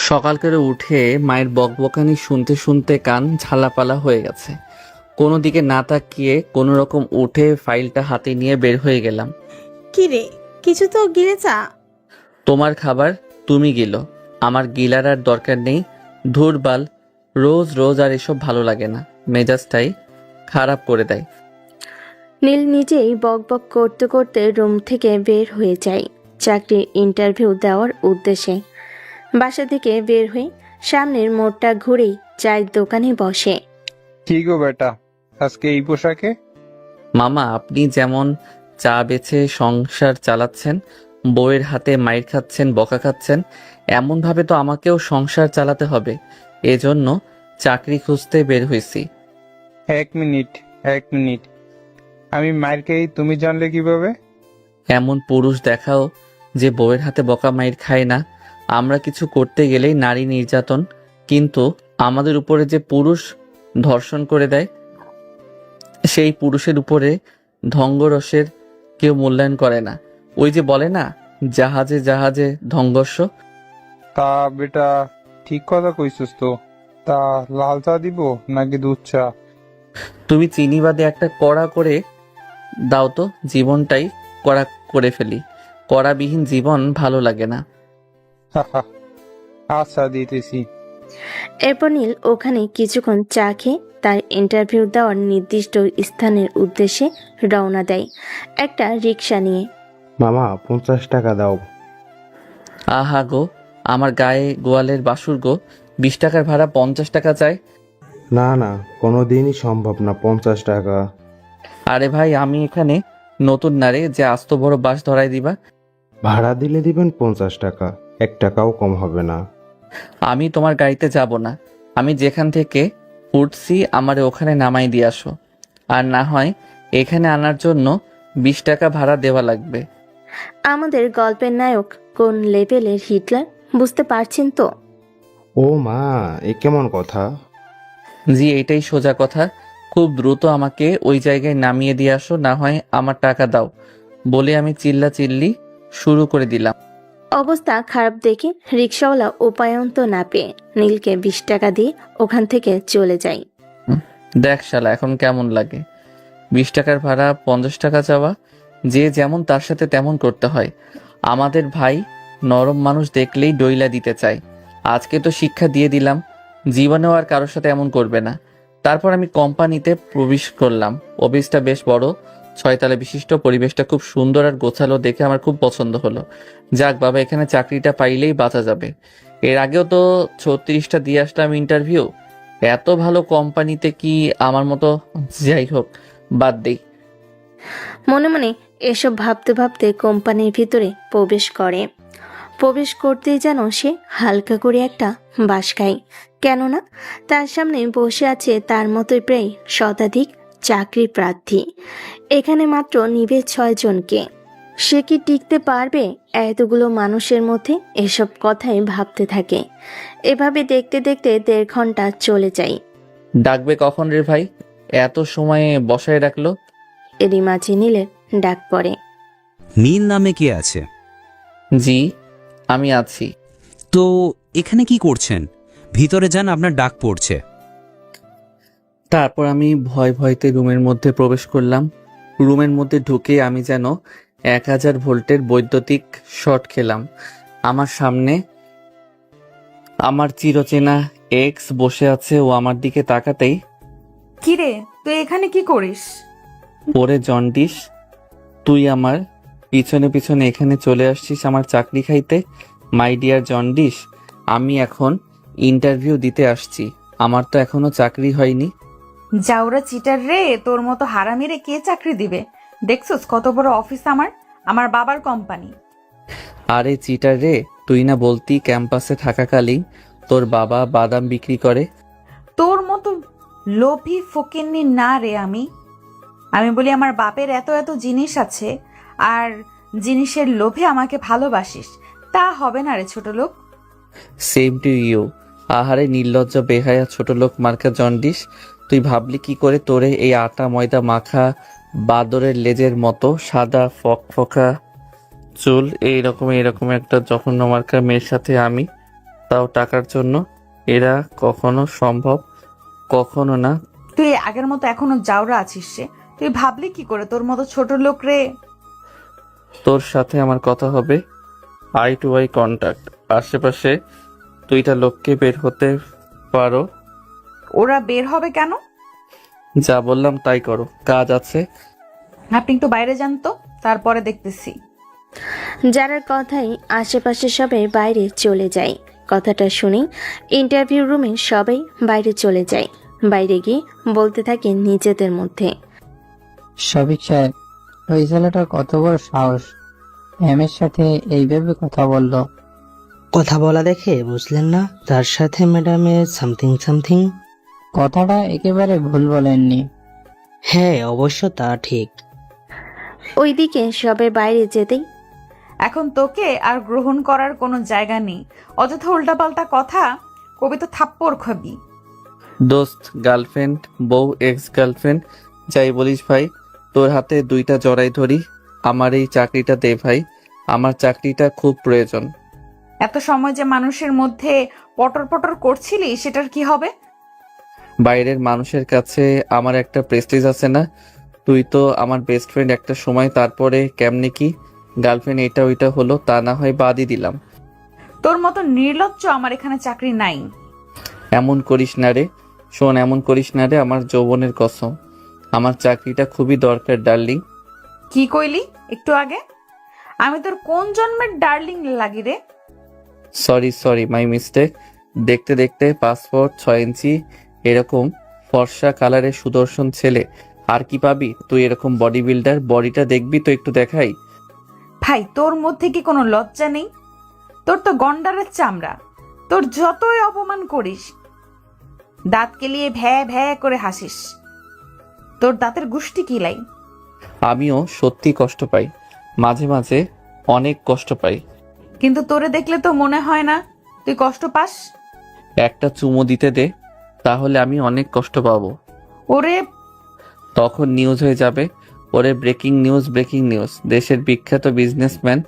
সকাল করে উঠে মায়ের বকবকানি শুনতে শুনতে কান ঝালাপালা হয়ে গেছে। কোনো দিকে না তাকিয়ে কোনো রকম উঠে ফাইলটা হাতে নিয়ে বের হয়ে গেলাম। কি রে, কিছু তো গিলেছা? তোমার খাবার তুমি গিলো, আমার গিলার আর দরকার নেই। ধুরবাল, রোজ রোজ আর এসব ভালো লাগে না, মেজাজটাই খারাপ করে দেয়। নীল নিজেই বকবক করতে করতে রুম থেকে বের হয়ে যায় চাকরির ইন্টারভিউ দেওয়ার উদ্দেশ্যে। বাসা থেকে বের হয়ে সামনের মোড়টা ঘুরেই চায়ের দোকানে বসে। কি গো বেটা, আজকে এই পোশাকে? মামা, আপনি যেমন চা বেচে সংসার চালাচ্ছেন, বউয়ের হাতে মাইর খাচ্ছেন, বকা খাচ্ছেন, এমনভাবে তো আমাকেও সংসার চালাতে হবে। এজন্য চাকরি খুঁজতে বের হয়েছি। এক মিনিট, এক মিনিট। আমি মায়ের খেয়ে তুমি জানলে কিভাবে? এমন পুরুষ দেখাও যে বউয়ের হাতে বকা মাইর খায় না। আমরা কিছু করতে গেলেই নারী নির্যাতন, কিন্তু আমাদের উপরে যে পুরুষ ধর্ষণ করে দেয়, সেই পুরুষের উপরে ধঙ্গরসের কেউ মূল্যায়ন করে না। ওই যে বলে না, জাহাজে জাহাজে ধঙ্গস্য। তা বেটা, ঠিক কথা কইছিস তো। তা লাল চা দিব নাকি দুধ চা? তুমি চিনি বাদে একটা কড়া করে দাও তো, জীবনটাই কড়া করে ফেলি। কড়াবিহীন জীবন ভালো লাগে না। আচ্ছা, দিতেছি। এরপর নীল ওখানে কিছুক্ষণ চা খেয়ে তার ইন্টারভিউ দেওয়ার নির্দিষ্ট স্থানের উদ্দেশ্যে রওনা দেয় একটা রিক্সা নিয়ে। মামা 50 টাকা দাও। আহা গো, আমার গায়ে গোয়ালের বাসুর গো, 20 টাকার ভাড়া 50 টাকা চাই? না না, কোনোদিনই সম্ভব না 50 টাকা। আরে ভাই, আমি এখানে নতুন না রে যে আস্ত বড় বাস ধরাই দিবা। ভাড়া দিলে দিবেন 50 টাকা, 1 টাকাও কম হবে না। আমি তোমার গাড়িতে যাব না। আমি যেখান থেকে উঠছি আমারে ওখানে নামাই দিয়ে আসো, আর না হয় এখানে আনার জন্য 20 টাকা ভাড়া দেওয়া লাগবে। আমাদের গল্পের নায়ক কোন লেভেলের হিটলার বুঝতে পারছেন তো? ও মা, এ কেমন কথা? জি, এটাই সোজা কথা। খুব দ্রুত আমাকে ওই জায়গায় নামিয়ে দিয়ে আসো, না হয় আমার টাকা দাও, বলে আমি চিল্লাচিল্লি শুরু করে দিলাম। অবস্থা খারাপ দেখে রিক্সাওয়ালা উপায়ন্ত না পেয়ে নীলকে 20 টাকা দিয়ে ওখান থেকে চলে যায়। দেখ শালা, এখন কেমন লাগে? 20 টাকার ভাড়া 50 টাকা চাওয়া। যে যেমন তার সাথে তেমন করতে হয়। আমাদের ভাই নরম মানুষ দেখলেই ডইলা দিতে চায়। আজকে তো শিক্ষা দিয়ে দিলাম, জীবনেও আর কারোর সাথে এমন করবে না। তারপর আমি কোম্পানিতে প্রবেশ করলাম। অফিসটা বেশ বড়, 6 তলা বিশিষ্ট। পরিবেশটা খুব সুন্দর আর গোছালো দেখে আমার খুব পছন্দ হলো। যাক বাবা, এখানে চাকরিটা পাইলেই বাঁচা যাবে। এর আগেও তো 36টা দিয়ে আসলাম ইন্টারভিউ। এত ভালো কোম্পানিতে কি আমার মতো? যাই হোক, বাদ দেই। মনে মনে এসব ভাবতে ভাবতে কোম্পানির ভিতরে প্রবেশ করতেই যেন সে হালকা করে একটা বাস খায়। কেননা তার সামনে বসে আছে তার মতোই প্রায় শতাধিক চাকরি প্রার্থী। এখানে মাত্র নিবে 6 জনকে। সে কি টিকতে পারবে এতগুলো মানুষের মধ্যে? এসব কথাই ভাবতে থাকে। এভাবে দেখতে দেখতে 1.5 ঘন্টা চলে যায়। ডাকবে কখন রে ভাই? এত সময়ে বসায় রাখলো। এরই মাঝে নীলের ডাক পড়ে। নীল নামে কে আছে? জি, আমি আছি। তো এখানে কি করছেন? ভিতরে যান, আপনার ডাক পড়ছে। তারপর আমি ভয় ভয়তে রুমের মধ্যে প্রবেশ করলাম। রুমের মধ্যে ঢুকে আমি যেন 1000 ভোল্টের বৈদ্যুতিক শর্ট খেলাম। আমার সামনে আমার চিরচেনা এক্স বসে আছে। ও আমার দিকে তাকাতেই, কিরে, তুই এখানে কি করিস? ওরে জন্ডিস, তুই আমার পিছনে পিছনে এখানে চলে আসছিস আমার চাকরি খাইতে? মাই ডিয়ার জন্ডিস, আমি এখন ইন্টারভিউ দিতে আসছি। আমার তো এখনো চাকরি হয়নি। যাওরা চিটার রে, তোর মতো হারামিরে কে চাকরি দিবে? দেখছস কত বড় অফিস আমার, আমার বাবার কোম্পানি। আরে চিটার রে, তুই না বলতি ক্যাম্পাসে থাকাকালীন তোর বাবা বাদাম বিক্রি করে? তোর মতো লোভী ফকিন্নি না রে আমি বলি আমার বাপের এত এত জিনিস আছে, আর জিনিসের লোভে আমাকে ভালোবাসিস, তা হবে না রে ছোট লোক। Same to you. আহারে নির্লজ্জ বেহায়া ছোট লোক মার্কা জন্ডিস, তুই ভাবলি কি করে তোরে এই আটা ময়দা মাখা বাদরের লেজের মতো সাদা ফকফকা চুল এইরকম একটা জঘন্য মার্কা মেয়ের সাথে আমি তাও টাকার জন্য? এরা কখনো সম্ভব, কখনো না। তুই আগের মতো এখনো জাউরা আছিস রে। তুই ভাবলি কি করে তোর মতো ছোট লোক রে? তোর সাথে আমার কথা হবে আই টু আই কন্টাক্ট। আশেপাশে 2টা লোককে বের হতে পারো। ওরা বের হবে কেন? যা বললাম তাই করো, কাজ আছে। আপনি একটু বাইরে যান তো, তারপরে দেখতেছি। যারার কথাই আশেপাশে সবাই বাইরে চলে যায়। কথাটা শুনে ইন্টারভিউ রুমে সবাই বাইরে চলে যায়। বাইরে গিয়ে বলতে থাকে নিজেদের মধ্যে, শফিক সাহেব, ওই ছেলেটার কত বড় সাহস, ম্যামের সাথে এইভাবে কথা বললো। কথা বলা দেখে বুঝলেন না তার সাথে ম্যাডামের সামথিং সামথিং? কথাটা একেবারে ভুল বলেননি। হ্যাঁ, অবশ্য তা ঠিক। ওইদিকে সবাই বাইরে যেতেই এখন তোকে আর গ্রহণ করার কোনো জায়গা নেই। অযথা উল্টাপাল্টা কথা কবি তো থাপ্পড় খাবি। দোস্ত, গার্লফ্রেন্ড, বউ, এক্স গার্লফ্রেন্ড, যাই বলিস ভাই, তোর হাতে 2টা জড়াই ধরি। আমার এই চাকরিটা দে ভাই, আমার চাকরিটা খুব প্রয়োজন। এত সময় যে মানুষের মধ্যে পটর পটর করছিলি, সেটার কি হবে? বাইরের মানুষের কাছে আমার একটা প্রেস্টিজ আছে না? তুই তো আমার বেস্ট ফ্রেন্ড একটা সময়, তারপরে কেমনে কি গার্লফ্রেন্ড এটা ওইটা হলো, তা না হয় বাদই দিলাম। তোর মতো নির্লজ্জ আমার এখানে চাকরি নাই। এমন করিস না রে, শোন, এমন করিস না রে, আমার যৌবনের কসম। আমার চাকরিটা খুবই দরকার ডার্লিং। কি কইলি একটু আগে? আমি তোর কোন জন্মের ডার্লিং লাগি রে? Sorry my mistake. দেখতে দেখতে পাসপোর্ট 6 ইঞ্চি এরকম ফর্সা কালারের সুদর্শন ছেলে আর কি পাবি? তুই এরকম বডি বিল্ডার, বডিটা দেখবি তো একটু দেখাই। ভাই, তোর মধ্যে কি কোনো লজ্জা নেই? তোর তো গন্ডারের চামড়া। তোর যতই অপমান করিস, দাঁত কেলিয়ে ভ্যা ভ্যা করে হাসিস। তোর দাঁতের গুষ্টি কিলাই। আমিও সত্যি কষ্ট পাই, মাঝে মাঝে অনেক কষ্ট পাই। কিন্তু তোরে দেখলে তো মনে হয় না তুই কষ্ট পাস। একটা চুমো দিতে দে, তাহলে আমি অনেক কষ্ট পাবো। ওরে, তখন নিউজ হয়ে যাবে। ওরে ব্রেকিং নিউজ, দেশের বিখ্যাত বিজনেসম্যান,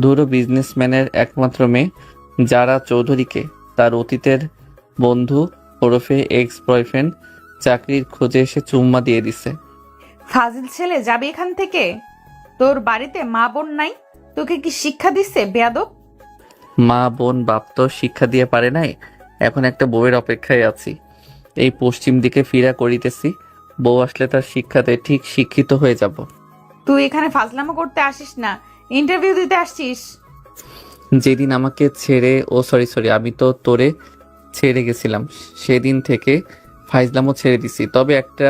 ধুরো বিজনেসম্যানের একমাত্র মেয়ে যারা চৌধুরীকে তার অতীতের বন্ধু ওরফে এক্স বয়ফ্রেন্ড চাকরির খোঁজে এসে চুম্মা দিয়ে দিছে। ফাজিল ছেলে, যাবি এখান থেকে। তোর বাড়িতে মা বোন নাই? তোকে কি শিক্ষা দিচ্ছে বেয়াদব? মা বোন বাপ তো শিক্ষা দিয়ে পারে নাই, এখন একটা বউয়ের অপেক্ষায় আছি। এই পশ্চিম দিকে ফিরা করিতেছি, বউ আসলে তার শিক্ষাতে ঠিক শিক্ষিত হয়ে যাব। তুই এখানে ফাজলামো করতে আসিস না, ইন্টারভিউ দিতে আসছিস। যেদিন আমাকে ছেড়ে, সরি আমি তো তোরে ছেড়ে গেছিলাম, সেদিন থেকে ফাইজলামও ছেড়ে দিছি। তবে একটা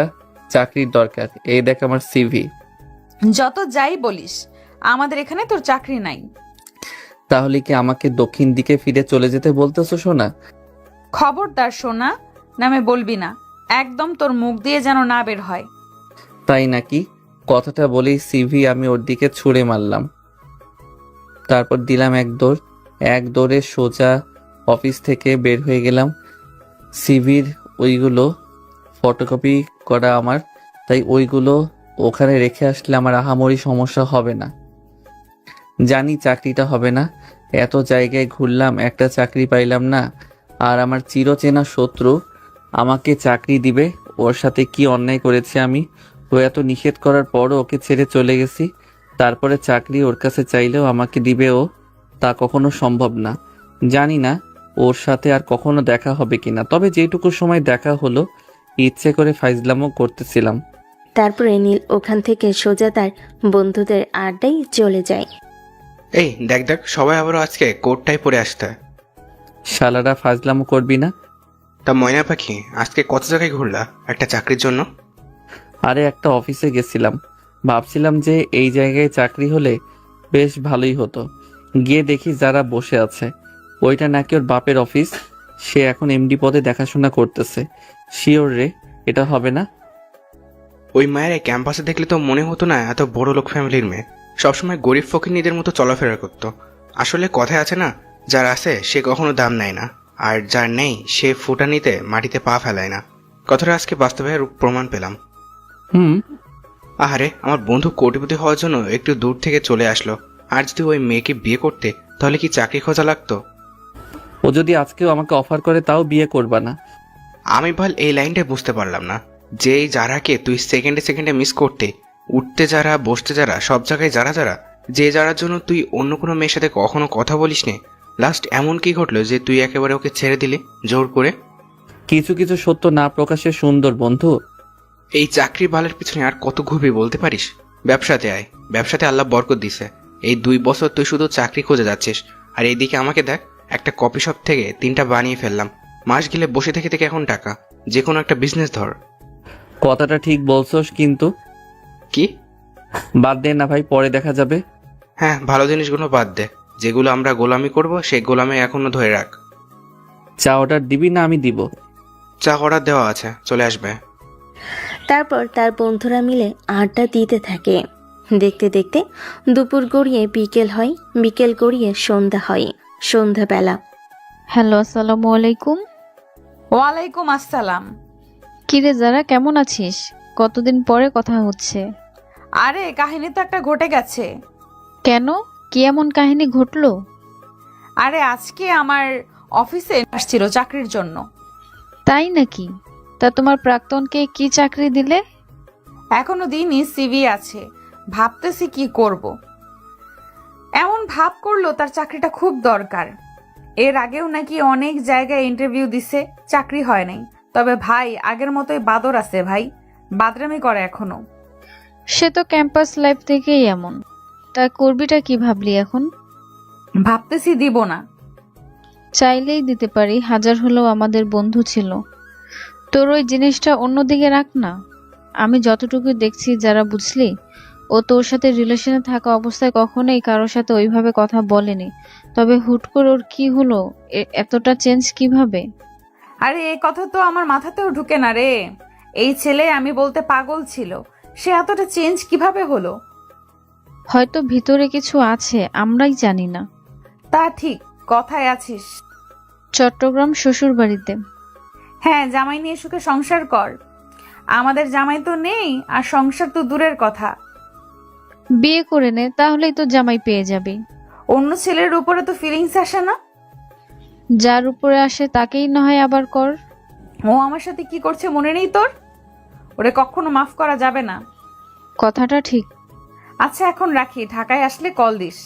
চাকরির দরকার, এই দেখ আমার সিভি। যত যাই বলিস, আমাদের এখানে তোর চাকরি নাই। তাহলে কি আমাকে দক্ষিণ দিকে ফিরে চলে যেতে বলতেছো সোনা? খবরদার সোনা নামে বলবি না, একদম তোর মুখ দিয়ে যেন না বের হয়। তাই নাকি? কথাটা বলেই সিভি আমি ওর দিকে ছুঁড়ে মারলাম, তারপর দিলাম এক দৌড়ে সোজা অফিস থেকে বের হয়ে গেলাম। সিভির ওইগুলো ফটোকপি করা আমার, তাই ওইগুলো ওখানে রেখে আসলে আমার আহামরি সমস্যা হবে না। জানি চাকরিটা হবে না, এত জায়গায় ঘুরলাম, একটা চাকরি পাইলাম না। আর আমার চিরচেনা শত্রু আমাকে চাকরি দিবে। ওর সাথে কি অন্যায় করেছি আমি? ও এত নিষেধ করার পরও ওকে ছেড়ে চলে গেছি, তারপরে চাকরি ওর কাছে চাইলেও আমাকে দিবে ও? তা কখনো সম্ভব না। জানি না ওর সাথে আর কখনো দেখা হবে কিনা, তবে যেটুকু সময় দেখা হলো ইচ্ছে করে ফাইজলামও করতেছিলাম। তারপরে নীল ওখান থেকে সোজা তার বন্ধুদের আড্ডায় চলে যায়। এই দেখ দেখ, সবাই আবারও আজকে কোটটাই পরে আসতে। শালারা ফাজলামও করবি না? তা ময়না পাখি, আজকে কত জায়গায় ঘুরলা একটা চাকরির জন্য? আরে একটা অফিসে গেছিলাম, ভাবছিলাম যে এই জায়গায় চাকরি হলে বেশ ভালোই হতো। গিয়ে দেখি যারা বসে আছে, ওইটা নাকি ওর বাপের অফিস। সে এখন এমডি পদে দেখাশোনা করতেছে। শিওর রে, এটা হবে না। ওই মায়ের এই ক্যাম্পাসে দেখলে তো মনে হতো না এত বড় লোক ফ্যামিলির মেয়ে। সবসময় গরিব ফকিরনিদের মতো চলাফেরা করতো। আসলে কথায় আছে না, যার আছে সে কখনো দাম নেয় না, আর যার নেই সে ফুটানিতে মাটিতে পা ফেলায় না। কথাটা আজকে বাস্তবে প্রমাণ পেলাম। আহারে, আমার বন্ধু কোটিপতি হওয়ার জন্য একটু দূর থেকে চলে আসলো। আর যদি ওই মেয়েকে বিয়ে করতে, তাহলে কি চাকরি খোঁজা লাগতো? ও যদি আজকেও আমাকে অফার করে তাও বিয়ে করবা না। আমি বল এই লাইনটা বুঝতে পারলাম না, যে এই যারাকে তুই সেকেন্ডে সেকেন্ডে মিস করতে, উঠতে যারা বসতে যারা সব জায়গায় যারা যারা, যে যারার জন্য তুই অন্য কোনো মেয়ের সাথে কখনো কথা বলিস নি, লাস্ট এমন কি ঘটলো যে তুই একেবারে ওকে ছেড়ে দিলি জোর করে? কিছু কিছু সত্য না প্রকাশে সুন্দর বন্ধু। এই চাকরি বালের পিছনে আর কত ঘুরবি বলতে পারিস? ব্যবসাতে আয়, ব্যবসাতে আল্লাহ বরকত দিছে। এই 2 বছর তুই শুধু চাকরি খুঁজে যাচ্ছিস, আর এইদিকে আমাকে দেখ, একটা কফি শপ থেকে 3টা বানিয়ে ফেললাম। মাস গেলে বসে থেকে থেকে এখন টাকা, যে কোনো একটা বিজনেস ধর। কথাটা ঠিক বলছস, কিন্তু কি? বাদ দে না ভাই, পরে দেখা যাবে। হ্যাঁ, ভালো জিনিসগুলো বাদ দে, যেগুলো আমরা গোলামি করব সেই গোলামি এখনো ধরে রাখ। চা অর্ডার দিবি না আমি দিব? চা অর্ডার দেওয়া আছে, চলে আসবে। তারপর তার বন্ধুরা মিলে আড্ডা দিতে থাকে। দেখতে দেখতে দুপুর গড়িয়ে বিকেল হয়, বিকেল গড়িয়ে সন্ধ্যা হয়, সন্ধ্যাবেলা। হ্যালো, আসসালামু আলাইকুম। ওয়ালাইকুম আসসালাম। কিরে যারা, কেমন আছিস? কতদিন পরে কথা হচ্ছে। আরে কাহিনী তো একটা ঘটে গেছে। কেন, কি এমন কাহিনী ঘটলো? আরে আজকে আমার অফিসে আসছিল চাকরির জন্য। তাই নাকি? তা তোমার প্রাক্তনকে কি চাকরি দিলে? এখনো দিনই সিভি আছে, ভাবতেছি কি করব। এমন ভাব করলো তার চাকরিটা খুব দরকার। এর আগেও নাকি অনেক জায়গায় ইন্টারভিউ দিছে, চাকরি হয় নাই। তবে ভাই আগের মতোই বাদর আছে ভাই, বাদরামি করে এখনো। সে তো ক্যাম্পাস লাইফ থেকেই এমন। তা করবিটা কি ভাবলি এখন? ভাবতেছি দিব না। চাইলেই দিতে পারি, হাজার হলেও আমাদের বন্ধু ছিল। তোর ওই জিনিসটা অন্যদিকে রাখ না। আমি যতটুকু দেখছি যারা, বুঝলি, ও তোর সাথে রিলেশনে থাকা অবস্থায় কখনোই কারোর সাথে ওইভাবে কথা বলেনি। তবে হুট করে ওর কি হলো, এতটা চেঞ্জ কিভাবে? আরে এই কথা তো আমার মাথাতেও ঢুকে না রে। এই ছেলে আমি বলতে পাগল ছিল, সে এতটা চেঞ্জ কিভাবে হলো? হয়তো ভিতরে কিছু আছে, আমরাই জানি না। তা ঠিক, কথায় আছিস। চট্টগ্রাম শ্বশুর বাড়িতে। হ্যাঁ, জামাই নিয়ে সুখে সংসার কর। আমাদের জামাই তো নেই, আর সংসার তো দূরের কথা। বিয়ে করে নে, তাহলেই তো জামাই পেয়ে যাবি। অন্য ছেলের উপরে তো ফিলিংস আসে না। যার উপরে আসে তাকেই না হয় আবার কর। ও আমার সাথে কি করছে মনে নেই তোর? ওরে কখনো মাফ করা যাবে না। কথাটা ঠিক। আচ্ছা এখন রাখি, ঢাকায় আসলে কল দিস।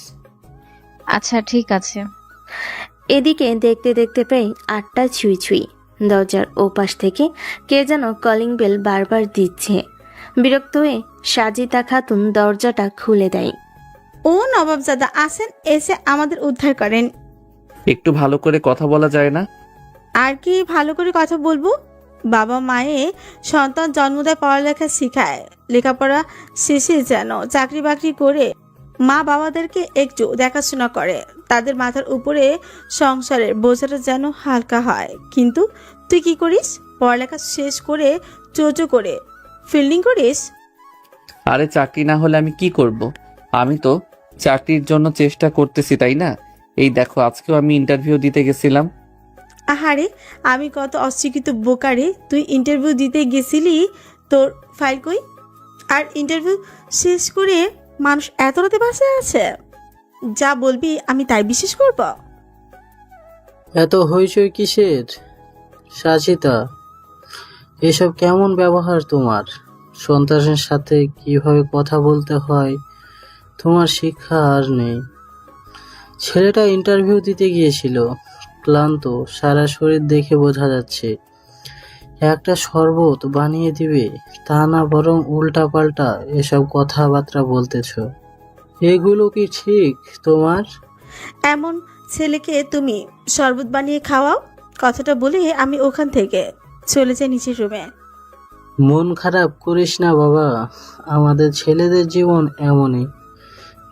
আচ্ছা ঠিক আছে। এদিকে দেখতে দেখতে পেয়ে 8টা ছুঁই ছুঁই। দরজার ওপাশ থেকে কে যেন কলিং বেল বারবার দিচ্ছে। বিরক্ত হয়ে সাজিদা খাতুন দরজাটা খুলে দেয়। ও নবাবজাদা আসেন, এসে আমাদের উদ্ধার করেন। একটু ভালো করে কথা বলা যায় না? আর কি ভালো করে কথা বলবো? বাবা মায়ে সন্তান জন্ম দেয়, পড়ালেখা শিখায়, লেখাপড়া শেষে যেন চাকরি বাকরি করে মা বাবাদেরকে একটু দেখাশোনা করে, তাদের মাথার উপরে সংসারের বোঝাটা যেন হালকা হয়। কিন্তু তুই কি করিস? পড়ালেখা শেষ করে চোচো করে ফিল্ডিং করিস। আরে চাকরি না হলে আমি কি করব? আমি তো চাকরির জন্য চেষ্টা করতেছি, তাই না? এই দেখো, আজকেও আমি ইন্টারভিউ দিতে গেছিলাম। আহারে, আমি কত অশিক্ষিত বোকারে, তুই ইন্টারভিউ দিতে গেছিলি, তোর ফাইল কই? আর ইন্টারভিউ শেষ করে মানুষ এত রাতে বাসায় আছে? যা বলবি আমি তাই বিশ্বাস করব? এত হইচই কিসের সাজিদা? এসব কেমন ব্যবহার তোমার? সন্তানের সাথে কিভাবে কথা বলতে হয় তোমার শিক্ষা আর নেই। ছেলেটা ইন্টারভিউ দিতে গিয়েছিল, ক্লান্ত, সারা শরীর দেখে বোঝা যাচ্ছে। একটা শরবত বানিয়ে দিবে তা না, বরং উল্টা পাল্টা এসব কথাবার্তা বলতেছ। এগুলো কি ঠিক তোমার? এমন ছেলেকে তুমি শরবত বানিয়ে খাওয়াও? কথাটা বলে আমি ওখান থেকে চলে যাই নিচের রুমে। মন খারাপ করিস না বাবা, আমাদের ছেলেদের জীবন এমনই,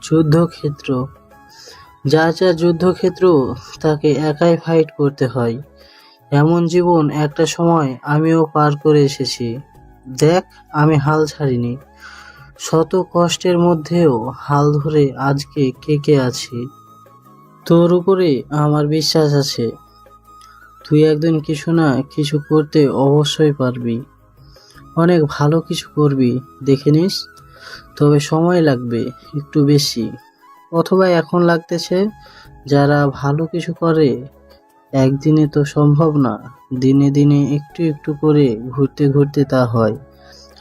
যুদ্ধক্ষেত্র। যা যা যুদ্ধক্ষেত্র তাকে একাই ফাইট করতে হয়। এমন জীবন একটা সময় আমিও পার করে এসেছি। দেখ, আমি হাল ছাড়িনি। শত কষ্টের মধ্যেও হাল ধরে আজকে কে আছি। তোর উপরে আমার বিশ্বাস আছে, তুই একদিন কিছু না কিছু করতে অবশ্যই পারবি। অনেক ভালো কিছু করবি, দেখে নিস। তবে সময় লাগবে একটু বেশি, অথবা এখন লাগতেছে। যারা ভালো কিছু করে একদিনে তো সম্ভব না, দিনে দিনে একটু একটু করে ঘুরতে ঘুরতে তা হয়।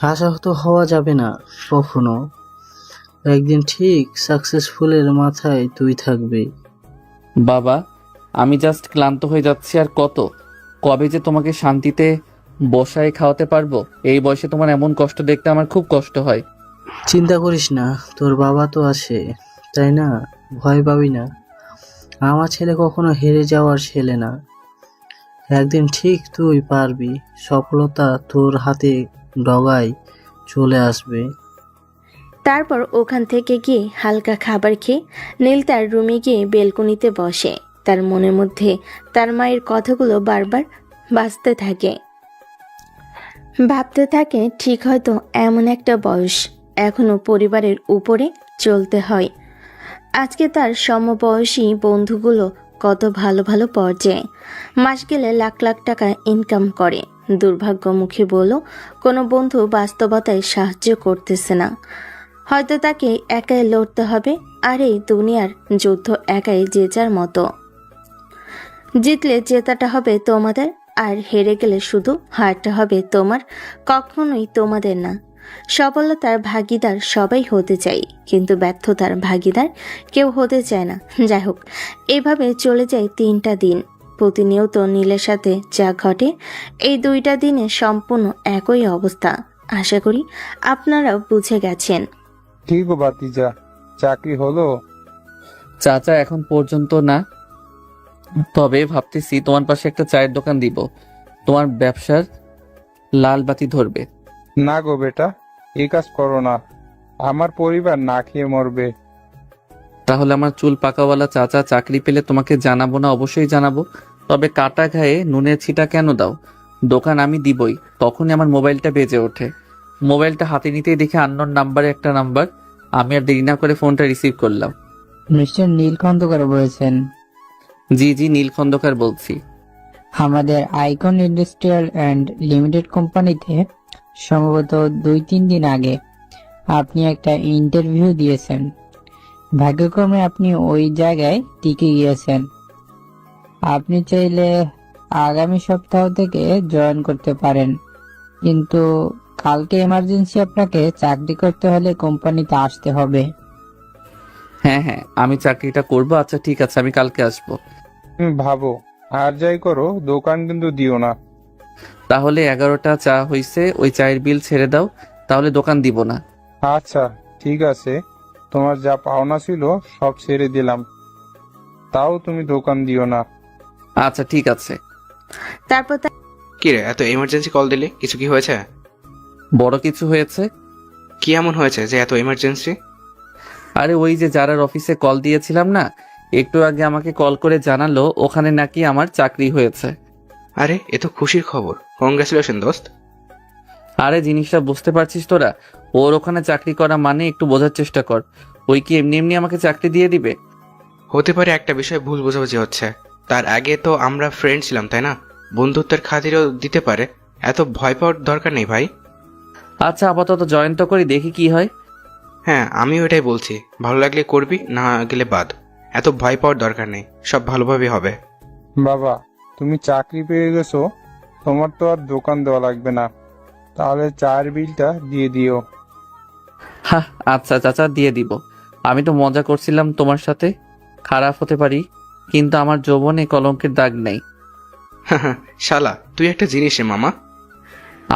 আশাহত হওয়া যাবে না কখনো। একদিন ঠিক সাকসেসফুলের মাথায় তুই থাকবি। বাবা, আমি জাস্ট ক্লান্ত হয়ে যাচ্ছি। আর কবে যে তোমাকে শান্তিতে বসায় খাওয়াতে পারবো? এই বয়সে তোমার এমন কষ্ট দেখতে আমার খুব কষ্ট হয়। চিন্তা করিস না, তোর বাবা তো আছে, তাই না? ভয় পাবি না। আমার ছেলে কখনো হেরে যাওয়ার ছেলে না। একদিন ঠিক তুই পারবি, সফলতা তোর হাতে ডগায় চলে আসবে। তারপর ওখান থেকে গিয়ে হালকা খাবার খেয়ে নীল তার রুমে গিয়ে বেলকনিতে বসে। তার মনের মধ্যে তার মায়ের কথাগুলো বারবার বাজতে থাকে। ভাবতে থাকে ঠিক হয়তো এমন একটা বয়স, এখনো পরিবারের উপরে চলতে হয়। আজকে তার সমবয়সী বন্ধুগুলো কত ভালো ভালো পর্যায়ে, মাস গেলে লাখ লাখ টাকা ইনকাম করে। দুর্ভাগ্যমুখী বলো কোনো বন্ধু বাস্তবতায় সাহায্য করতেছে না। হয়তো তাকে একাই লড়তে হবে, আর এই দুনিয়ার যুদ্ধ একাই যে যার মতো। জিতলে জেতাটা হবে তোমাদের, আর হেরে গেলে শুধু হারটা হবে তোমার, কখনোই তোমাদের না। সফলতার ভাগিদার সবাই হতে চাই, কিন্তু ব্যর্থতার ভাগিদার কেউ হতে চায় না। যাই হোক, এভাবে চলে যায় 3টা দিন। প্রতিনিয়ত নীলের সাথে যা ঘটে, এই 2টা দিনে সম্পূর্ণ একই অবস্থা। আশা করি আপনারাও বুঝে গেছেন। কি গো বাতিজা, চাকরি হলো? চাচা, এখন পর্যন্ত না, তবে ভাবতেছি তোমার পাশে একটা চায়ের দোকান দিব। তোমার ব্যবসার লাল বাতি ধরবে। না গো বেটা, এই কাজ করো না, আমার পরিবার না খেয়ে মরবে। তাহলে আমার চুল পাকাওয়ালা চাচা চাকরি পেলে তোমাকে জানাবো না? অবশ্যই জানাবো। তবে কাটা ঘায়ে নুনের ছিটা কেন দাও? দোকান আমি দিবই। তখনই আমার মোবাইলটা বেজে ওঠে। মোবাইলটা হাতে নিতেই দেখে আননোন নাম্বারে একটা নাম্বার। আমি আর দেরি না করে ফোনটা রিসিভ করলাম। মিস্টার নীল খন্দকার বলেছেন? জি জি, নীল খন্দকার বলছি। আমাদের আইকন ইন্ডাস্ট্রিয়াল অ্যান্ড লিমিটেড কোম্পানিতে সম্ভবত 2-3 দিন আগে আপনি একটা ইন্টারভিউ দিয়েছেন। ভাগ্যক্রমে আপনি ওই জায়গায় টিকে গিয়েছেন। আপনি চাইলে আগামী সপ্তাহ থেকে জয়েন করতে পারেন, কিন্তু কালকে এমার্জেন্সি আপনাকে চাকরি করতে হলে কোম্পানিতে আসতে হবে। হ্যাঁ হ্যাঁ, আমি চাকরিটা করব। আচ্ছা ঠিক আছে, আমি কালকে আসবো। তুমি ভাবো, আর যাই করো দোকান কিন্তু দিও না। তাহলে 11টা চা হইছে, ওই চায়ের বিল ছেড়ে দাও, তাহলে দোকান দিব না। আচ্ছা ঠিক আছে, তোমার যা পাওনা ছিল সব ছেড়ে দিলাম, তাও তুমি দোকান দিও না। আচ্ছা ঠিক আছে। তারপর কি রে, এত এমার্জেন্সি কল দিলি? কিছু কি হয়েছে? বড় কিছু হয়েছে। কি এমন হয়েছে যে এত এমার্জেন্সি? আরে ওই যে যারার অফিসে কল দিয়েছিলাম না, একটু আগে আমাকে কল করে জানালো ওখানে নাকি আমার চাকরি হয়েছে। আরে এ তো খুশির খবর, কংগ্রেচুলেশন দোস্ত। আরে জিনিসটা বুঝতে পারছিস তোরা? ওর ওখানে চাকরি করা মানে একটু বোঝার চেষ্টা কর। ওই কি এমনি এমনি আমাকে চাকরি দিয়ে দিবে? হতে পারে একটা বিষয় ভুল বোঝাবুঝি হচ্ছে। তার আগে তো আমরা ফ্রেন্ড ছিলাম, তাই না? বন্ধুত্বের খাতিরও দিতে পারে, এত ভয় পাওয়ার দরকার নেই ভাই। আচ্ছা আপাতত জয়েন তো করি, দেখি কি হয়। হ্যাঁ, আমিও এটাই বলছি, ভালো লাগলে করবি, না গেলে বাদ। এত ভয় পাওয়ার দরকার নেই, সব ভালোভাবে হবে। বাবা, তুমি চাকরি পেয়ে গেছো, তোমার তো আর দোকান দেওয়া লাগবে না, তাহলে চায়ের বিলটা দিয়ে দিও। হ্যাঁ আচ্ছা চাচা, দিয়ে দিব। আমি তো মজা করছিলাম তোমার সাথে। খারাপ হতে পারি, কিন্তু আমার যৌবনে কলঙ্কের দাগ নেই। শালা তুই একটা জিনিস রে মামা।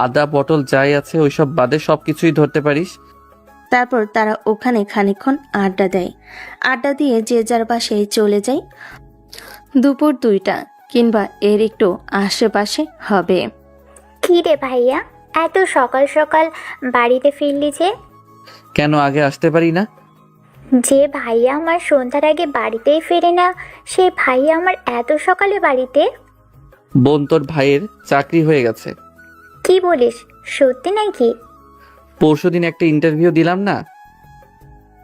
আদা পটল যাই আছে ওইসব বাদে সবকিছুই ধরতে পারিস। তারপর তারা ওখানে খানিকক্ষণ আড্ডা দেয়। আড্ডা দিয়ে যে যার বাসায় চলে যায়। দুপুর 2টা কিংবা এর একটু আশেপাশে হবে। কি রে ভাইয়া, এত সকাল সকাল বাড়িতে ফিরলি যে? কেন আগে আসতে পারি না? যে ভাইয়া আমার সন্ধ্যার আগে বাড়িতেই ফেরে না, সে ভাইয়া আমার এত সকালে বাড়িতে? বোন, তোর ভাইয়ের চাকরি হয়ে গেছে। কি বলিস, সত্যি নাকি? পরশুদিন একটা ইন্টারভিউ দিলাম না,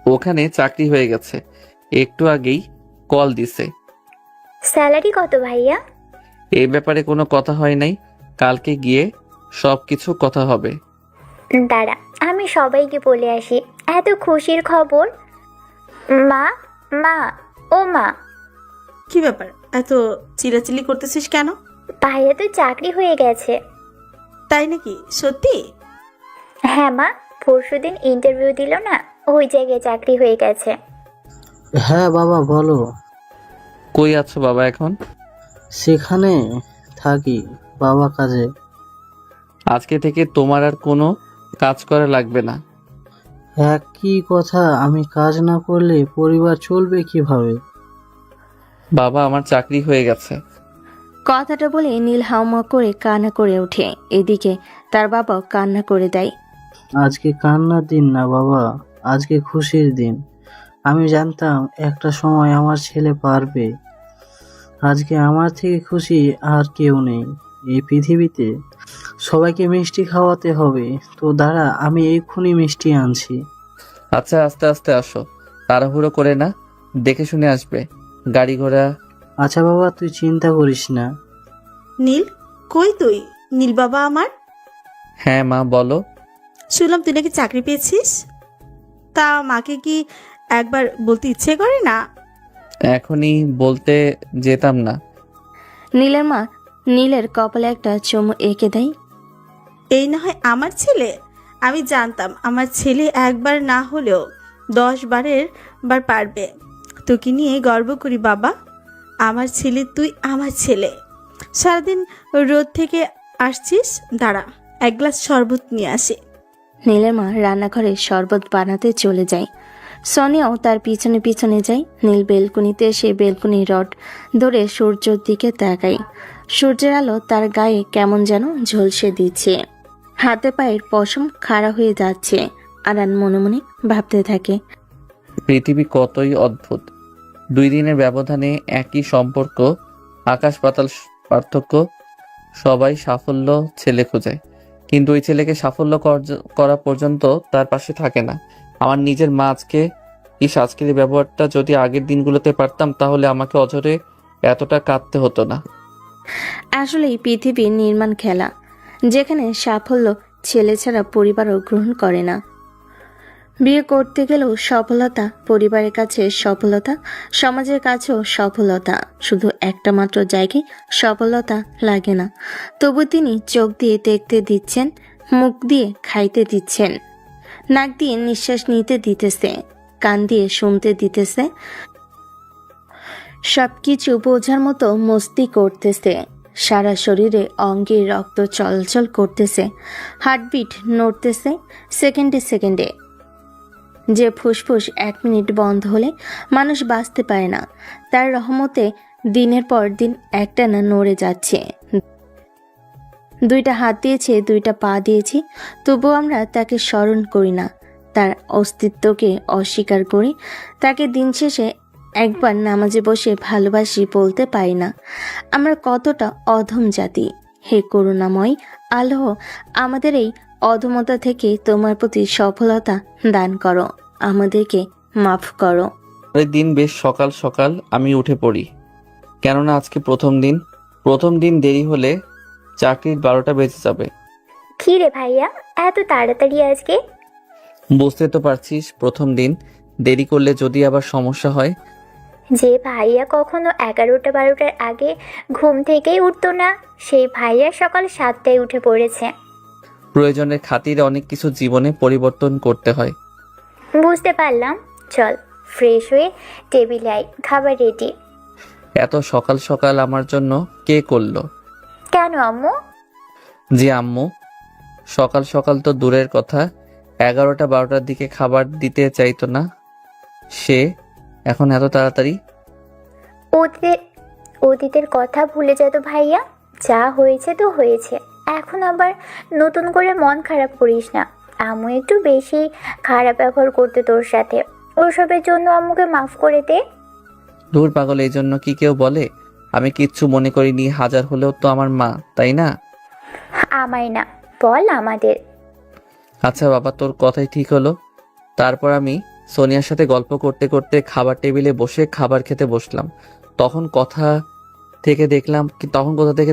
ওখানে চাকরি হয়ে গেছে। একটু আগেই কল দিছে। স্যালারি কত ভাইয়া? এই ব্যাপারে কোনো কথা হয় নাই, কালকে গিয়ে সবকিছু কথা হবে। দাঁড়া, আমি সবাইকে বলে আসি, এত খুশির খবর। মা, মা, ও মা। কি ব্যাপার, এত চিল্লাচিল্লি করতেছিস কেন? ভাইয়া তো চাকরি হয়ে গেছে। তাই নাকি? সত্যি? হ্যাঁ মা, পরশুদিন ইন্টারভিউ দিল না, ওই জায়গায় চাকরি হয়ে গেছে। হ্যাঁ বাবা বলো। কই আছো বাবা এখন? সেখানে থাকি বাবা, কাজে। আজকে থেকে তোমার আর কোনো কাজ করা লাগবে না। একই কথা, আমি কাজ না করলে পরিবার চলবে কিভাবে? বাবা আমার চাকরি হয়ে গেছে। কথাটা বলে নীল হাউমা করে কান্না করে ওঠে। এদিকে তার বাবা কান্না করে দেয়। আজকে কান্নার দিন না বাবা, আজকে খুশির দিন। আমি জানতাম একটা সময় আমার ছেলে পারবে। আজকে আমার থেকে খুশি আর কেউ নেই এই পৃথিবীতে। সবাইকে মিষ্টি খাওয়াতে হবে, তো দাঁড়া আমি এক্ষুনি মিষ্টি আনছি। আচ্ছা আস্তে আস্তে আসো, তাড়াহুড়ো করে না, দেখে শুনে আসবে। গাড়ি ঘোড়া। আচ্ছা বাবা তুই চিন্তা করিস না। নীল, কই তুই? নীল বাবা আমার। হ্যাঁ মা বলো। শুনলাম তুই নাকি চাকরি পেয়েছিস। তা মাকে কি একবার বলতে ইচ্ছে করে না? এখনই বলতে যেতাম না। নীলের মা নীলের কপালে একটা চুমু এঁকে দেয়। এই না হয় আমার ছেলে। আমি জানতাম আমার ছেলে একবার না হলেও 10 বার পারবে। তোকে নিয়ে গর্ব করি বাবা। আমার ছেলে, তুই আমার ছেলে। সারাদিন রোদ থেকে আসছিস, দাঁড়া এক গ্লাস শরবত নিয়ে আসি। নীলের মা রান্নাঘরে শরবত বানাতে চলে যায়। সোনিয়াও তার পিছনে পিছনে যায়। নীল বেলকুনিতে এসে বেলকুনি রড ধরে সূর্যের দিকে তাকায়। সূর্যের আলো তার গায়ে কেমন যেন ঝলসে দিচ্ছে। হাতে পায়ের পশম খাড়া হয়ে যাচ্ছে। আরান মনে মনে ভাবতে থাকে, পৃথিবী কতই অদ্ভুত। 2 দিনের ব্যবধানে একই সম্পর্ক, আকাশ পাতাল পার্থক্য। সবাই সাফল্য ছেলে খোঁজে, কিন্তু ওই ছেলেকে সাফল্য করা পর্যন্ত তার পাশে থাকে না। আমার নিজের মা আজকের এই ব্যবহারটা যদি আগের দিনগুলোতে পারতাম, তাহলে আমাকে অঝরে এতটা কাঁদতে হতো না। আসলেই পৃথিবীর নির্মাণ খেলা, যেখানে সাফল্য ছেলে ছাড়া পরিবারও গ্রহণ করে না। বিয়ে করতে গেলেও সফলতা, পরিবারের কাছে সফলতা, সমাজের কাছেও সফলতা। শুধু একটা মাত্র জায়গায় সফলতা লাগে না। তবু তিনি চোখ দিয়ে দেখতে দিচ্ছেন, মুখ দিয়ে খাইতে দিচ্ছেন, নাক দিয়ে নিঃশ্বাস নিতে দিতেছে, কান দিয়ে শুনতে দিতেছে, সবকিছু বোঝার মতো মস্তি করতেছে। সারা শরীরে অঙ্গের রক্ত চলাচল করতেছে, হার্টবিট নড়তেছে সেকেন্ডে সেকেন্ডে। যে ফুসফুস 1 মিনিট বন্ধ হলে মানুষ বাঁচতে পারে না, তার রহমতে দিনের পর দিন একটানা নড়ে যাচ্ছে। 2টা হাত দিয়েছে, 2টা পা দিয়েছি, তবুও আমরা তাকে স্মরণ করি না, তার অস্তিত্বকে অস্বীকার করি। তাকে দিন শেষে একবার নামাজে বসে ভালোবাসি বলতে পারি না। আমরা কতটা অধম জাতি। হে করুণাময় আল্লাহ, আমাদের এই অধমতা থেকে তোমার প্রতি সফলতা দান করো, আমাদেরকে মাফ করো। পরের দিন বেশ সকাল সকাল আমি উঠে পড়ি, কেননা আজকে প্রথম দিন দেরি হলে চাকরির 12টা বেজে যাবে। কি রে ভাইয়া, এত তাড়াতাড়ি আজকে? বুঝতে তো পারছিস, প্রথম দিন দেরি করলে যদি আবার সমস্যা হয়। যে ভাইয়া কখনো 11টা-12টার আগে ঘুম থেকেই উঠতো না, সেই ভাইয়া সকাল 7টায় উঠে পড়েছে। প্রয়োজনের খাতিরে অনেক কিছু জীবনে পরিবর্তন করতে হয়। বুঝতে পারলাম। চল ফ্রেশ হয়ে টেবিলে আয়, খাবার রেডি। এত সকাল সকাল আমার জন্য কে করলো? কেন আম্মু? জি আম্মু। সকাল সকাল তো দূরের কথা, 11টা-12টার দিকে খাবার দিতে চাইতো না সে, এখন এত তাড়াতাড়ি? অতীতের কথা ভুলে যেত ভাইয়া, যা হয়েছে তো হয়েছে। এখন আবার নতুন করে মন খারাপ করিস না। আম্মু একটু বেশি খারাপ ব্যবহার করতে তোর সাথে, ওসবের জন্য আম্মুকে মাফ করে দে। দূর পাগল, এই জন্য কি কেউ বলে? আমি কিচ্ছু মনে করিনি, হাজার হলেও তো আমার মা, তাই না? আমায় না, বল আমাদের। আচ্ছা বাবা, তোর কথাই ঠিক হলো। তারপর আমি সোনিয়ার সাথে গল্প করতে করতে খাবার টেবিলে বসে খাবার খেতে বসলাম। তখন কোথা থেকে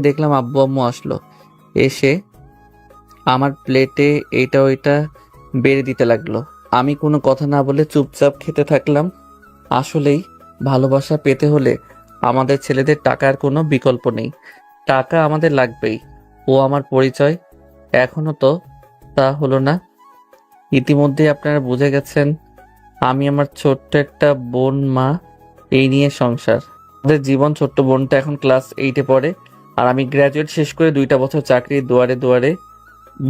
দেখলাম আব্বু আম্মু আসলো। এসে আমার প্লেটে এইটা ওইটা বেড়ে দিতে লাগলো। আমি কোনো কথা না বলে চুপচাপ খেতে থাকলাম। আসলেই ভালোবাসা পেতে হলে আমাদের ছেলেদের টাকার কোনো বিকল্প নেই, টাকা আমাদের লাগবেই। ও আমার পরিচয়, এখনো তো তা হলো না। ইতিমধ্যে আপনারা বুঝে গেছেন আমি আমার ছোট্ট একটা বোন, মা, এই নিয়ে সংসার। আমাদের জীবন। ছোট্ট বোনটা এখন ক্লাস 8-এ পড়ে, আর আমি গ্র্যাজুয়েট শেষ করে 2টা বছর চাকরির দুয়ারে দুয়ারে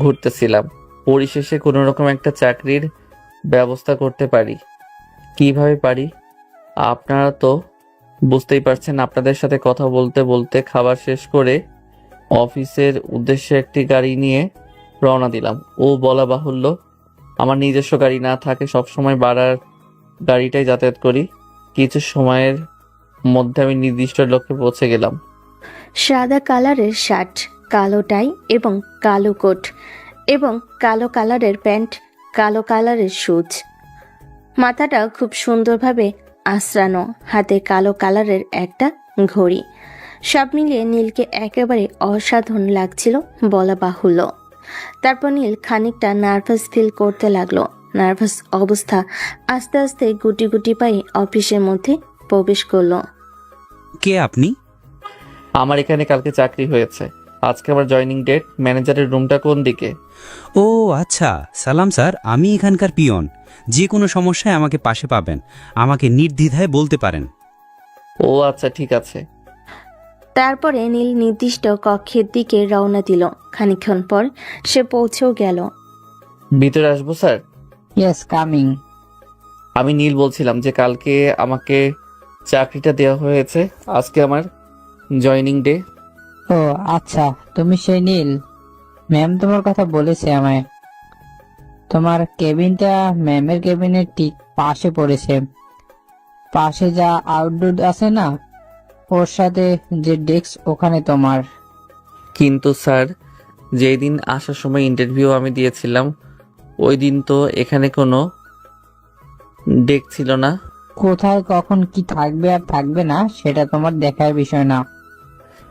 ঘুরতেছিলাম। পরিশেষে কোনো রকম একটা চাকরির ব্যবস্থা করতে পারি। কিভাবে পারি আপনারা তো বুঝতেই পারছেন। আপনাদের সাথে কথা বলতে বলতে খাবার শেষ করে অফিসের উদ্দেশ্যে একটি গাড়ি নিয়ে রওনা দিলাম। ও বলা বাহুল্য, আমার নিজস্ব গাড়ি না থাকে সবসময় ভাড়ার গাড়িটাই যাতায়াত করি। কিছু সময়ের মধ্যে আমি নির্দিষ্ট লক্ষ্যে পৌঁছে গেলাম। সাদা কালারের শার্ট, কালো টাই এবং কালো কোট এবং কালো কালারের প্যান্ট, কালো কালারের শুজ। মাথাটা খুব সুন্দরভাবে আঁচড়ানো, হাতে কালো কালারের একটা ঘড়ি। সব মিলিয়ে নীলকে একেবারে অসাধারণ লাগছিল বলা বাহুল্য। তারপর নীল খানিকটা নার্ভাস ফিল করতে লাগলো। নার্ভাস অবস্থা আস্তে আস্তে গুটি গুটি পায়ে অফিসের মধ্যে প্রবেশ করলো। কে আপনি? আমার এখানে কালকে চাকরি হয়েছে, আজকে আমার জয়েনিং ডেট। ম্যানেজারের রুমটা কোন দিকে? ও আচ্ছা, সালাম স্যার, আমি এখানকার পিয়ন। যে কোনো সমস্যায় আমাকে পাশে পাবেন, আমাকে নির্দ্বিধায় বলতে পারেন। ও আচ্ছা, ঠিক আছে। তারপরে নীল নির্দিষ্ট কক্ষের দিকে রওনা দিল। খানিকক্ষণ পর সে পৌঁছেও গেল। ভিতরে আসবো স্যার? Yes, coming. আমি নীল বলছিলাম যে কালকে আমাকে চাকরিটা দেওয়া হয়েছে, আজকে আমার জয়েনিং ডে। ও আচ্ছা, তুমি সেই নীল। ম্যাম তোমার কথা বলেছে আমায়। তোমার কেবিনটা ম্যামের কেবিনের ঠিক পাশে পড়েছে। পাশে যা আউটডোর আছে না, ওর সাথে যে ডেস্ক, ওখানে তোমার। কিন্তু স্যার, যেই দিন আসার সময় ইন্টারভিউ আমি দিয়েছিলাম ওই দিন তো এখানে কোনো ডেস্ক ছিল না। কোথায় কখন কি থাকবে আর থাকবে না সেটা তোমার দেখার বিষয় না।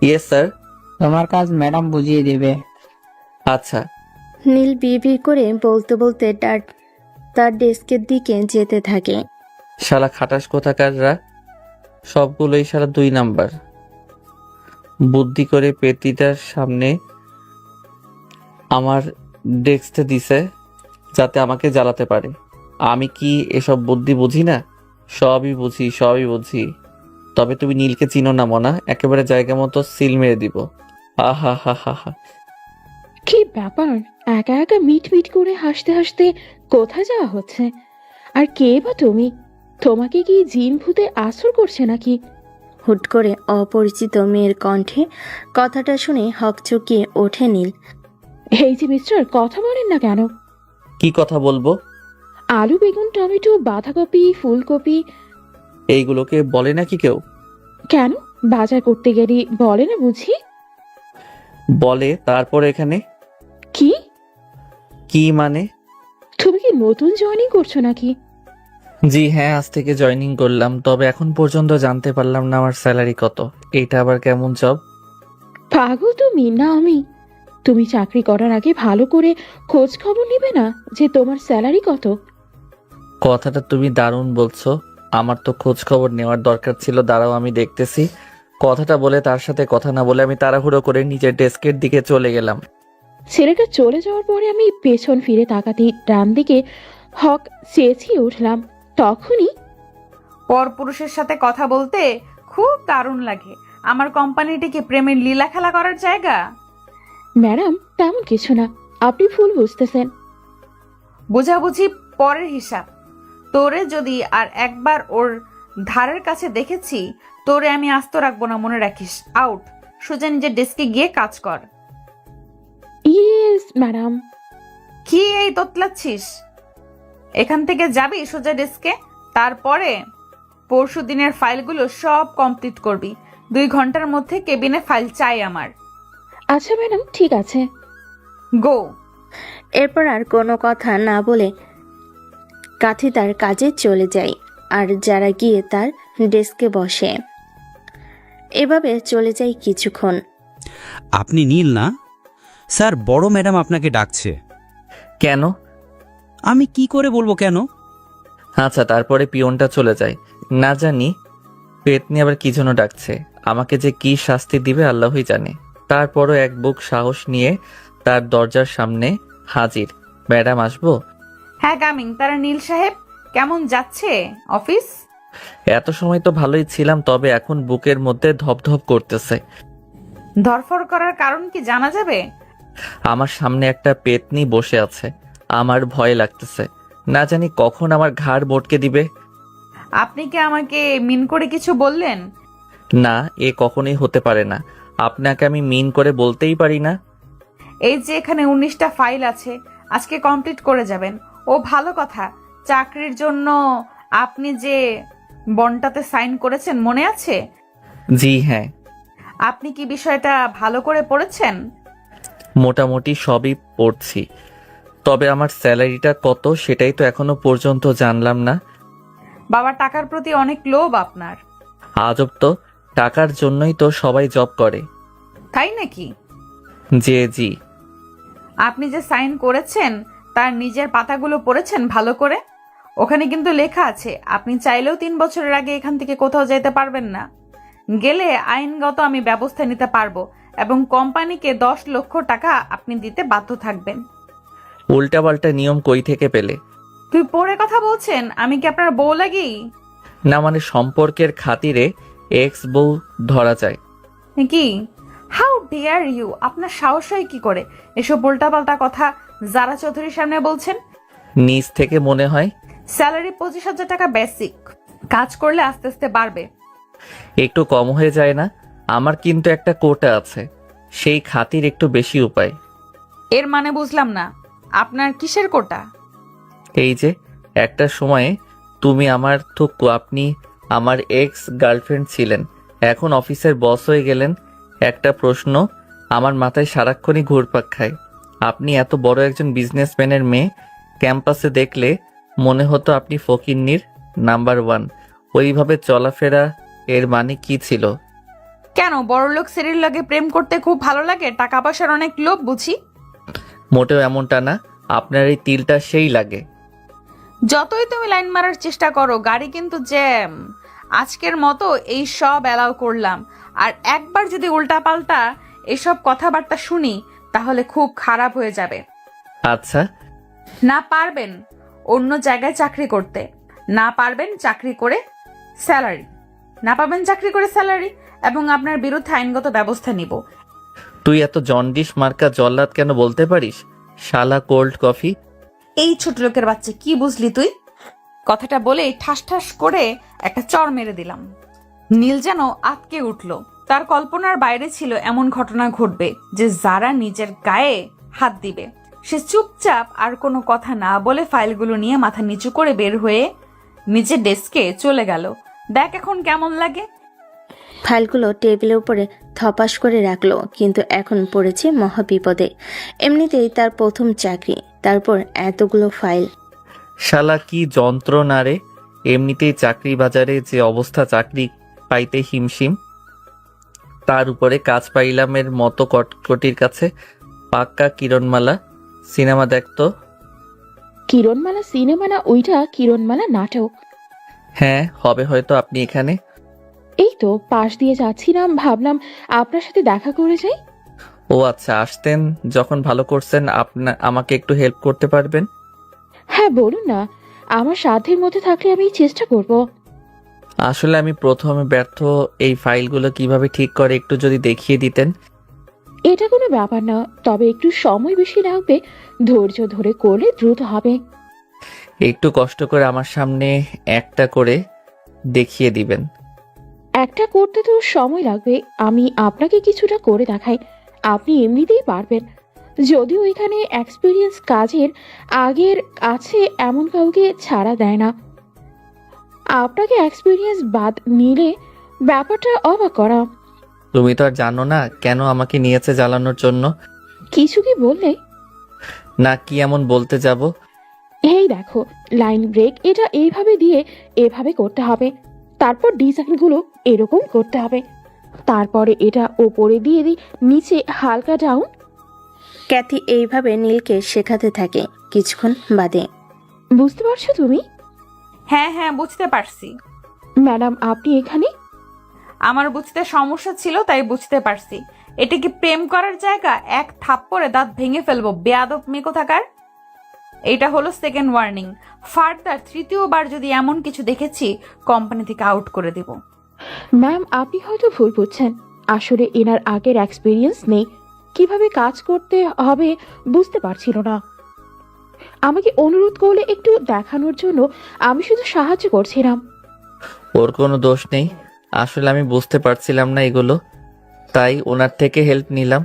Yes sir. তোমার কাজ ম্যাডাম বুঝিয়ে দেবে। আচ্ছা। নীল বিড়বিড় করে বলতে বলতে তার ডেস্কের দিকে যেতে থাকে। শালা খাটাস কোথাকাররা, সবগুলোই শালা 2 নাম্বার। বুদ্ধি করে পেটিটার সামনে আমার ডেস্কটা দিছে যাতে আমাকে জ্বালাতে পারে। আমি কি এসব বুদ্ধি বুঝি না? সবই বুঝি, সবই বুঝি। তবে তুমি নীলকে চিনো না মনা, একেবারে জায়গা মতো সিল মেরে দিব। আহা হা হা হা। কি ব্যাপার, একা একা মিট মিট করে হাসতে হাসতে কোথায় যাওয়া হচ্ছে? আর কে বা তুমি? তোমাকে কি জিন ভূতে আসর করছে নাকি? হুট করে অপরিচিত মেয়ের কণ্ঠে কথাটা শুনে হকচকিয়ে ওঠে নীল। এই যে মিস্টার, কথা বলেন না কেন? কি কথা বলবো? আলু, বেগুন, টমেটো, বাঁধাকপি, ফুলকপি এইগুলোকে বলে নাকি কেউ? কেন, বাজার করতে গেলে বলে না বুঝি? বলে, তারপর এখানে কি কি মানে? তুমি কি নতুন জয়েনিং করছো নাকি? জি হ্যাঁ, আজ থেকে জয়েনিং করলাম। তবে এখন পর্যন্ত জানতে পারলাম না আমার স্যালারি কত। এটা আবার কেমন জব? পাগল তুমি না আমি? তুমি চাকরি করার আগে ভালো করে খোঁজ খবর নিবে না যে তোমার স্যালারি কত? কথাটা তুমি দারুণ বলছো। আমার তো খোঁজ খবর নেওয়ার দরকার ছিল। দাঁড়াও আমি দেখতেছি। কথাটা বলে তার সাথে কথা না বলে আমি তাড়াহুড়ো করে নিজের ডেস্কের দিকে চলে গেলাম। ছেলেটা চলে যাওয়ার পরে আমি পেছন ফিরে তাকাতেই ডান দিকে হক চেঁচিয়ে উঠলাম। তখনই পরপুরুষের সাথে কথা বলতে খুব দারুণ লাগে। আমার কোম্পানিটি কি প্রেমের লীলা খেলা করার জায়গা? ম্যাডাম, তেমন কিছু না, আপনি ভুল বুঝতেছেন। বুঝাবুঝি পরের হিসাব। তোরে যদি আর একবার ওর ধারের কাছে দেখেছি, তোরে আমি আস্ত রাখবো না, মনে রাখিস। আউট। সোজা নিজের ডেস্কে গিয়ে কাজ কর। Yes madam. কি এই তোতলাচ্ছিস? এখান থেকে যাবি সোজা ডেস্কে। তারপরে পরশু দিনের ফাইলগুলো সব কমপ্লিট করবি। 2 ঘন্টার মধ্যে কেবিনে ফাইল চাই আমার। আচ্ছা ম্যাডাম, ঠিক আছে। গো। এরপর আর কোনো কথা না বলে কাঠি তার কাজে চলে যায়, আর যারা গিয়ে তার ডেস্কে বসে। এভাবে চলে যায় কিছুক্ষণ। আপনি নীল না? স্যার, বড় ম্যাডাম আপনাকে ডাকছে। কেন? আমি কি করে বলবো কেন? আচ্ছা, তারপরে পিয়নটা চলে যায়। না জানি পেতনি আবার কি জন্য ডাকছে, আমাকে যে কি শাস্তি দিবে আল্লাহই জানে। তারপরও এক বুক সাহস নিয়ে তার দরজার সামনে হাজির। ম্যাডাম আসবো? হ্যাঁ কামিং। তারা নীল সাহেব কেমন যাচ্ছে অফিস? এত সময় তো ভালোই ছিলাম, তবে এখন বুকের মধ্যে ধপধপ করতেছে। ধরফর করার কারণ কি জানা যাবে? আমার সামনে একটা পেতনি বসে আছে, আমার ভয় লাগতেছে। না জানি কখন আমার ঘাড় মটকে দিবে। আপনি কি আমাকে মিন করে কিছু বললেন? না, এ কখনোই হতে পারে না। আপনাকে আমি মিন করে বলতেই পারি না। এই যে এখানে 19টা ফাইল আছে, আজকে কমপ্লিট করে যাবেন। ও ভালো কথা, চাকরির জন্য আপনি যে বন্ডটাতে সাইন করেছেন মনে আছে? জি হ্যাঁ। আপনি কি বিষয়টা ভালো করে পড়েছেন? মোটামুটি সবই পড়ছি, তবে আমার স্যালারিটা কত সেটাই তো এখনো পর্যন্ত জানলাম না। বাবা টাকার প্রতি অনেক লোভ আপনার। আজব তো, টাকার জন্যই তো সবাই জব করে। তাই নাকি? জি। আপনি যে সাইন করেছেন তার নিজের পাতাগুলো পড়েছেন ভালো করে? ওখানে কিন্তু লেখা আছে আপনি চাইলেও 3 বছরের আগে এখান থেকে কোথাও যেতে পারবেন না। গেলে আইনগত আমি ব্যবস্থা নিতে পারবো এবং কোম্পানিকে 10 লক্ষ টাকা আপনি দিতে বাধ্য থাকবেন। উল্টাপাল্টা নিয়ম কই থেকে পেলে? তুই পড়ে কথা বলছেন? আমি কি আপনার বউ লাগি? না মানে সম্পর্কের খাতিরে এক্স বউ ধরা যায় কি? How dare you! আপনার সাহস হয় কি করে এসব উল্টাপাল্টা কথা যারা চৌধুরীর সামনে বলছেন? নিজ থেকে মনে হয়। স্যালারি 25,000 টাকা বেসিক, কাজ করলে আস্তে আস্তে বাড়বে। একটু কম হয়ে যায় না? আমার কিন্তু একটা কোটা আছে, সেই খাতির একটু বেশি উপায়। এর মানে বুঝলাম না, আপনার কিসের কোটা? এই যে একটা সময়ে তুমি আমার তো আপনি আমার এক্স গার্লফ্রেন্ড ছিলেন, এখন অফিসের বস হয়ে গেলেন। একটা প্রশ্ন আমার মাথায় সারাক্ষণই ঘুরপাক খায়। আপনি এত বড় একজন বিজনেসম্যানের মেয়ে, ক্যাম্পাসে দেখলে মনে হতো আপনি ফকিন্নির নাম্বার 1। ওইভাবে চলাফেরা এর মানে কি ছিল? কেন বড়লোক সেরির লাগে প্রেম করতে খুব ভালো লাগে? টাকা পয়সার অনেক লোভ বুঝি? মোটেও এমনটা না, আপনার এই তিলটা সেই লাগে। যতই তুমি লাইন মারার চেষ্টা করো, গাড়ি কিন্তু জ্যাম। আজকের মতো এই সব অ্যালাউ করলাম, আর একবার যদি উল্টাপাল্টা এসব কথাবার্তা শুনি তাহলে খুব খারাপ হয়ে যাবে। আচ্ছা। না পারবেন অন্য জায়গায় চাকরি করতে, না পারবেন চাকরি করে স্যালারি, না পাবেন চাকরি করে স্যালারি, এবং আপনার বিরুদ্ধে আইনগত ব্যবস্থা নিব। তুই এত জন্ডিস মার্কা জল্লাদ কেন বলতে পারিস? শালা কোল্ড কফি। এই ছোট লোকের বাচ্চা, কি বুঝলি তুই? কথাটা বলে ঠাস ঠাস করে একটা চড় মেরে দিলাম। নীল যেন আটকে উঠল। তার কল্পনার বাইরে ছিল এমন ঘটনা ঘটবে যে যারা নিজের গায়ে হাত দিবে। সে চুপচাপ আর কোনো কথা না বলে ফাইলগুলো নিয়ে মাথা নিচু করে বের হয়ে নিজের ডেস্কে চলে গেল। দেখ এখন কেমন লাগে। ফাইলগুলো টেবিলের উপরে থপাস করে রাখলো, কিন্তু এখন পড়েছে মহাবিপদে। এমনিতেই তার প্রথম চাকরি, তারপর এতগুলো ফাইল। শালা কি যন্ত্রণা রে! এমনিতেই চাকরি বাজারে যে অবস্থা, চাকরি পাইতে হিমশিম, তার উপরে কাজ পাইলামের মতো কটকটির কাছে। পাক্কা কিরণমালা সিনেমা দেখতো। কিরণমালা সিনেমা না, ওইটা কিরণমালা নাটক। হ্যাঁ হবে হয়তো। আপনি এখানে? এই তো পাশ দিয়ে যাচ্ছিলাম, ভাবলাম আপনার সাথে দেখা করে যাই। ও আচ্ছা, আসতেন যখন ভালো করছেন। আমাকে একটু হেল্প করতে পারবেন? হ্যাঁ বলুন না, আমার সাধ্যের মধ্যে থাকলে আমি চেষ্টা করব। আসলে আমি প্রথমে ব্যর্থ। এই ফাইলগুলো কিভাবে ঠিক করে একটু যদি দেখিয়ে দিতেন। এটা কোনো ব্যাপার না, তবে একটু সময় বেশি লাগবে। ধৈর্য ধরে করলে দ্রুত হবে। একটু কষ্ট করে আমার সামনে একটা করে দেখিয়ে দিবেন। একটা করতে তো সময় লাগবে, আমি আপনাকে কিছুটা করে দেখাই, আপনি এমনিতেই পারবেন। যদিও এখানে এক্সপিরিয়েন্স কাজের আগের আছে এমন কাউকে ছাড়া দেয় না। আপনাকে এক্সপিরিয়েন্স বাদ নিলে ব্যাপারটা অবাক করা। তুমি তো আর জানো না কেন আমাকে নিয়েছে জ্বালানোর জন্য। কিছু কি বললে? না, কি এমন বলতে যাব? এই দেখো, লাইন ব্রেক এটা এইভাবে দিয়ে এভাবে করতে হবে, তারপর ডিজাইনগুলো এরকম করতে হবে, তারপরে এটা ওপরে দিয়ে দিই, নিচে হালকা ডাউন। ক্যাথি এইভাবে নীলকে শেখাতে থাকে। কিছুক্ষণ বাদে, বুঝতে পারছো তুমি? হ্যাঁ হ্যাঁ বুঝতে পারছি। ম্যাডাম আপনি এখানে? আমার বুঝতে সমস্যা ছিল, তাই বুঝতে পারছি। এটা কি প্রেম করার জায়গা? এক থাপ্পড়ে দাঁত ভেঙে ফেলবো, বেয়াদব মেয়ে কোথাকার। এটা হলো সেকেন্ড ওয়ার্নিং। ফার্দার তৃতীয়বার যদি এমন কিছু দেখেছি, কোম্পানি থেকে আউট করে দেব। ম্যাম, আপনি হয়তো ভুল বুঝছেন। আসলে এনার আগের এক্সপিরিয়েন্স নেই, কিভাবে কাজ করতে হবে বুঝতে পারছিল না। আমাকে অনুরোধ করলে একটু দেখানোর জন্য আমি শুধু সাহায্য করছিলাম। ওর কোনো দোষ নেই, আসলে আমি বুঝতে পারছিলাম না এগুলো, তাই ওনার থেকে হেল্প নিলাম।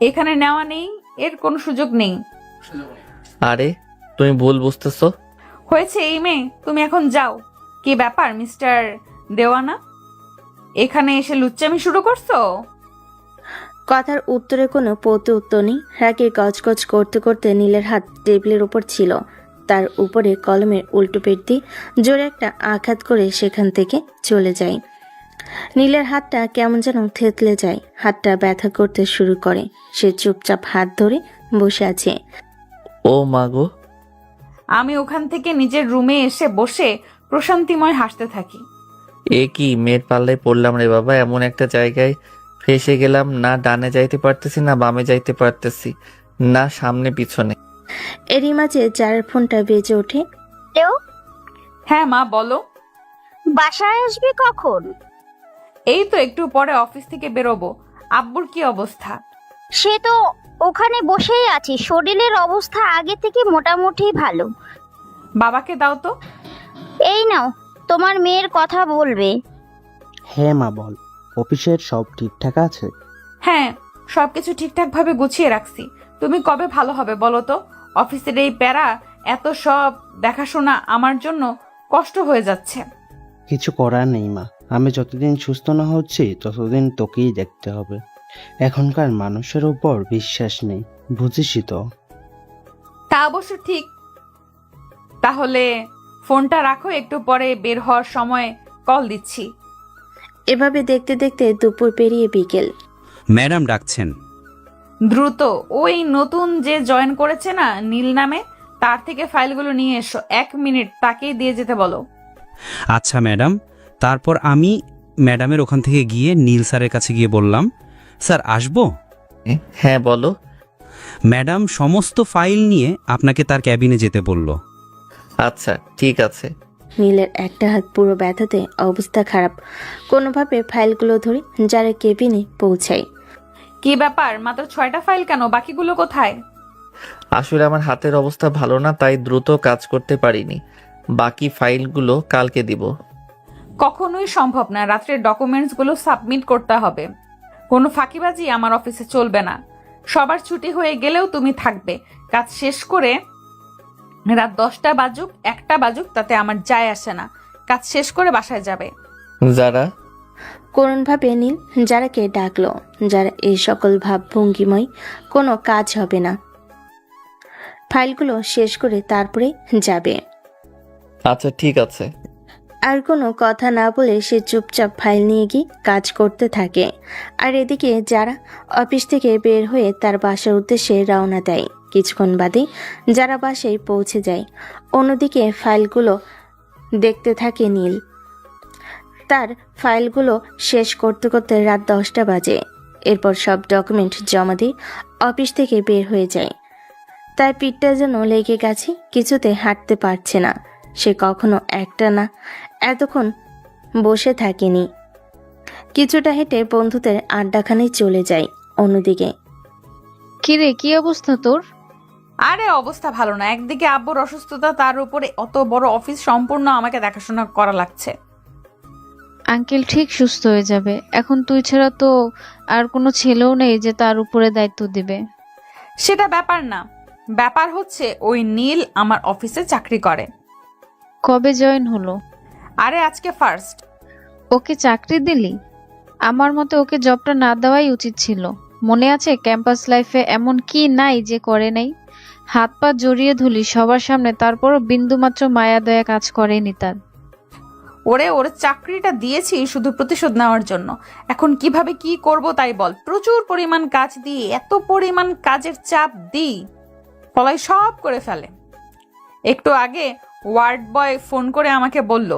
এখানে নেওয়া নেই, এর কোনো সুযোগ নেই। আরে তুমি ভুল বুঝতেছো। হয়েছে এই মেয়ে, তুমি এখন যাও। কি ব্যাপার মিস্টার দেওয়ানা, এখানে এসে লুচ্চামি শুরু করছো? কথার উত্তরে কোনো প্রত্যুত্তর নেই। রাগে গজগজ করতে করতে নীলের হাত টেবিলের উপর ছিল, তার উপরে কলমের উল্টো পেট দিয়ে জোরে একটা আঘাত করে সেখান থেকে চলে যায়। নীলের হাতটা কেমন যেন থেতলে যায়, হাতটা ব্যথা করতে শুরু করে। সে চুপচাপ হাত ধরে বসে আছে। ও মা গো। আমি ওখান থেকে নিজের রুমে এসে বসে প্রশান্তিময় হাসতে থাকি। এ কি মেয়ের পাল্লায় পড়লাম রে বাবা, এমন একটা জায়গায় ফেসে গেলাম, না ডানে যাইতে পারতেছি, না বামে যাইতে পারতেছি, না সামনে পিছনে। এরই মাঝে যার ফোনটা বেজে ওঠে। হ্যাঁ মা, বলো। বাসায় আসবি কখন? এই তো একটু পরে অফিস থেকে বেরোবো। আব্বুর কি অবস্থা? সে তো ওখানে বসেই আছি, শরীরের অবস্থা আগে থেকে মোটামুটি ভালো। বাবাকে দাও তো। এই নাও, তোমার মেয়ের কথা বলবে। হ্যাঁ মা, বল। অফিসের সব ঠিকঠাক আছে? হ্যাঁ, সবকিছু ঠিকঠাক ভাবে গুছিয়ে রাখছি। তুমি কবে ভালো হবে বলো তো? অফিসের এই প্যারা, এত সব দেখাশোনা আমার জন্য কষ্ট হয়ে যাচ্ছে। কিছু করার নেই মা, আমি যতদিন সুস্থ না হচ্ছি ততদিন তোকেই দেখতে হবে। এখনকার মানুষের উপর বিশ্বাস নেই, বুঝিসই তো। তা অবশ্য ঠিক। তাহলে ফোনটা রাখো, একটু পরে বের হওয়ার সময় কল দিচ্ছি। এভাবে দেখতে দেখতে দুপুর পেরিয়ে বিকেল। ম্যাডাম ডাকছেন। দ্রুত ওই নতুন যে জয়েন করেছে না নীল নামে, তার থেকে ফাইলগুলো নিয়ে এসো। 1 মিনিট, তাকেই দিয়ে যেতে বলো। আচ্ছা ম্যাডাম। তারপর আমি ম্যাডামের ওখান থেকে গিয়ে নীল স্যারের কাছে গিয়ে বললাম, স্যার আসবো? হ্যাঁ বলো। ম্যাডাম সমস্ত ফাইল নিয়ে আপনাকে তার ক্যাবিনে যেতে বলল। আচ্ছা ঠিক আছে। নীলের একটা হাত পুরো ব্যথাতে অবস্থা খারাপ। কোনোভাবে ফাইলগুলো ধরে যারা কেবিনে পৌঁছায়। কি ব্যাপার, মাত্র 6টা ফাইল কেন? বাকিগুলো কোথায়? আসলে আমার হাতের অবস্থা ভালো না, তাই দ্রুত কাজ করতে পারিনি। বাকি ফাইলগুলো কালকে দিব। কখনোই সম্ভব না, রাত্রের ডকুমেন্টস গুলো সাবমিট করতে হবে। কোনো ফাঁকিবাজি আমার অফিসে চলবে না। সবার ছুটি হয়ে গেলেও তুমি থাকবে। কাজ শেষ করে রাত 10টা বাজুক 1টা বাজুক তাতে আমার যায় আসে না। কাজ শেষ করে বাসায় যাবে। যারা করুণভাবে নীল যারাকে ডাকলো। যারা এই সকল ভাবভঙ্গিময় কোনো কাজ হবে না, ফাইলগুলো শেষ করে তারপরে যাবে। আচ্ছা ঠিক আছে। আর কোনো কথা না বলে সে চুপচাপ ফাইল নিয়ে গিয়ে কাজ করতে থাকে। আর এদিকে যারা অফিস থেকে বের হয়ে তার বাসার উদ্দেশ্যে রওনা দেয়। কিছুক্ষণ বাদে যারা বাসায় পৌঁছে যায়। অন্যদিকে ফাইলগুলো দেখতে থাকে নীল। তার ফাইলগুলো শেষ করতে করতে রাত 10টা বাজে। এরপর সব ডকুমেন্ট জমা দিয়ে অফিস থেকে বের হয়ে যায়। তার পিঠটা যেন লেগে গেছে, কিছুতে হাঁটতে পারছে না। সে কখনো একটা না এতক্ষণ বসে থাকেনি। কিছুটা হেঁটে বন্ধুদের আড্ডাখানে চলে যায়। অন্যদিকে কিরে, কি অবস্থা তোর? আরে অবস্থা ভালো না। একদিকে আব্বুর অসুস্থতা, তার উপরে অত বড় অফিস সম্পূর্ণ আমাকে দেখাশোনা করা লাগছে। আঙ্কেল ঠিক সুস্থ হয়ে যাবে। এখন তুই ছাড়া তো আর কোনো ছেলেও নেই যে তার উপরে দায়িত্ব দিবে। সেটা ব্যাপার না, ব্যাপার হচ্ছে ওই নীল আমার অফিসে চাকরি করে। কবে জয়েন হলো? আরে আজকে ফার্স্ট। ওকে চাকরি দিলি? আমার মতে ওকে জবটা না দেওয়াই উচিত ছিল। মনে আছে ক্যাম্পাস লাইফে এমন কি নাই যে করে নাই? হাত পা জড়িয়ে ধুলি সবার সামনে, তারপরও বিন্দুমাত্র মায়া দয়া কাজ করেনি তার। ওর চাকরিটা দিয়েছি শুধু প্রতিশোধ নেওয়ার জন্য। এখন কিভাবে কি করব তাই বল। প্রচুর পরিমাণ কাজ দিয়ে এত পরিমাণ কাজের চাপ দিই, ফলাই সব করে ফেলে। একটু আগে ওয়ার্ড বয় ফোন করে আমাকে বলল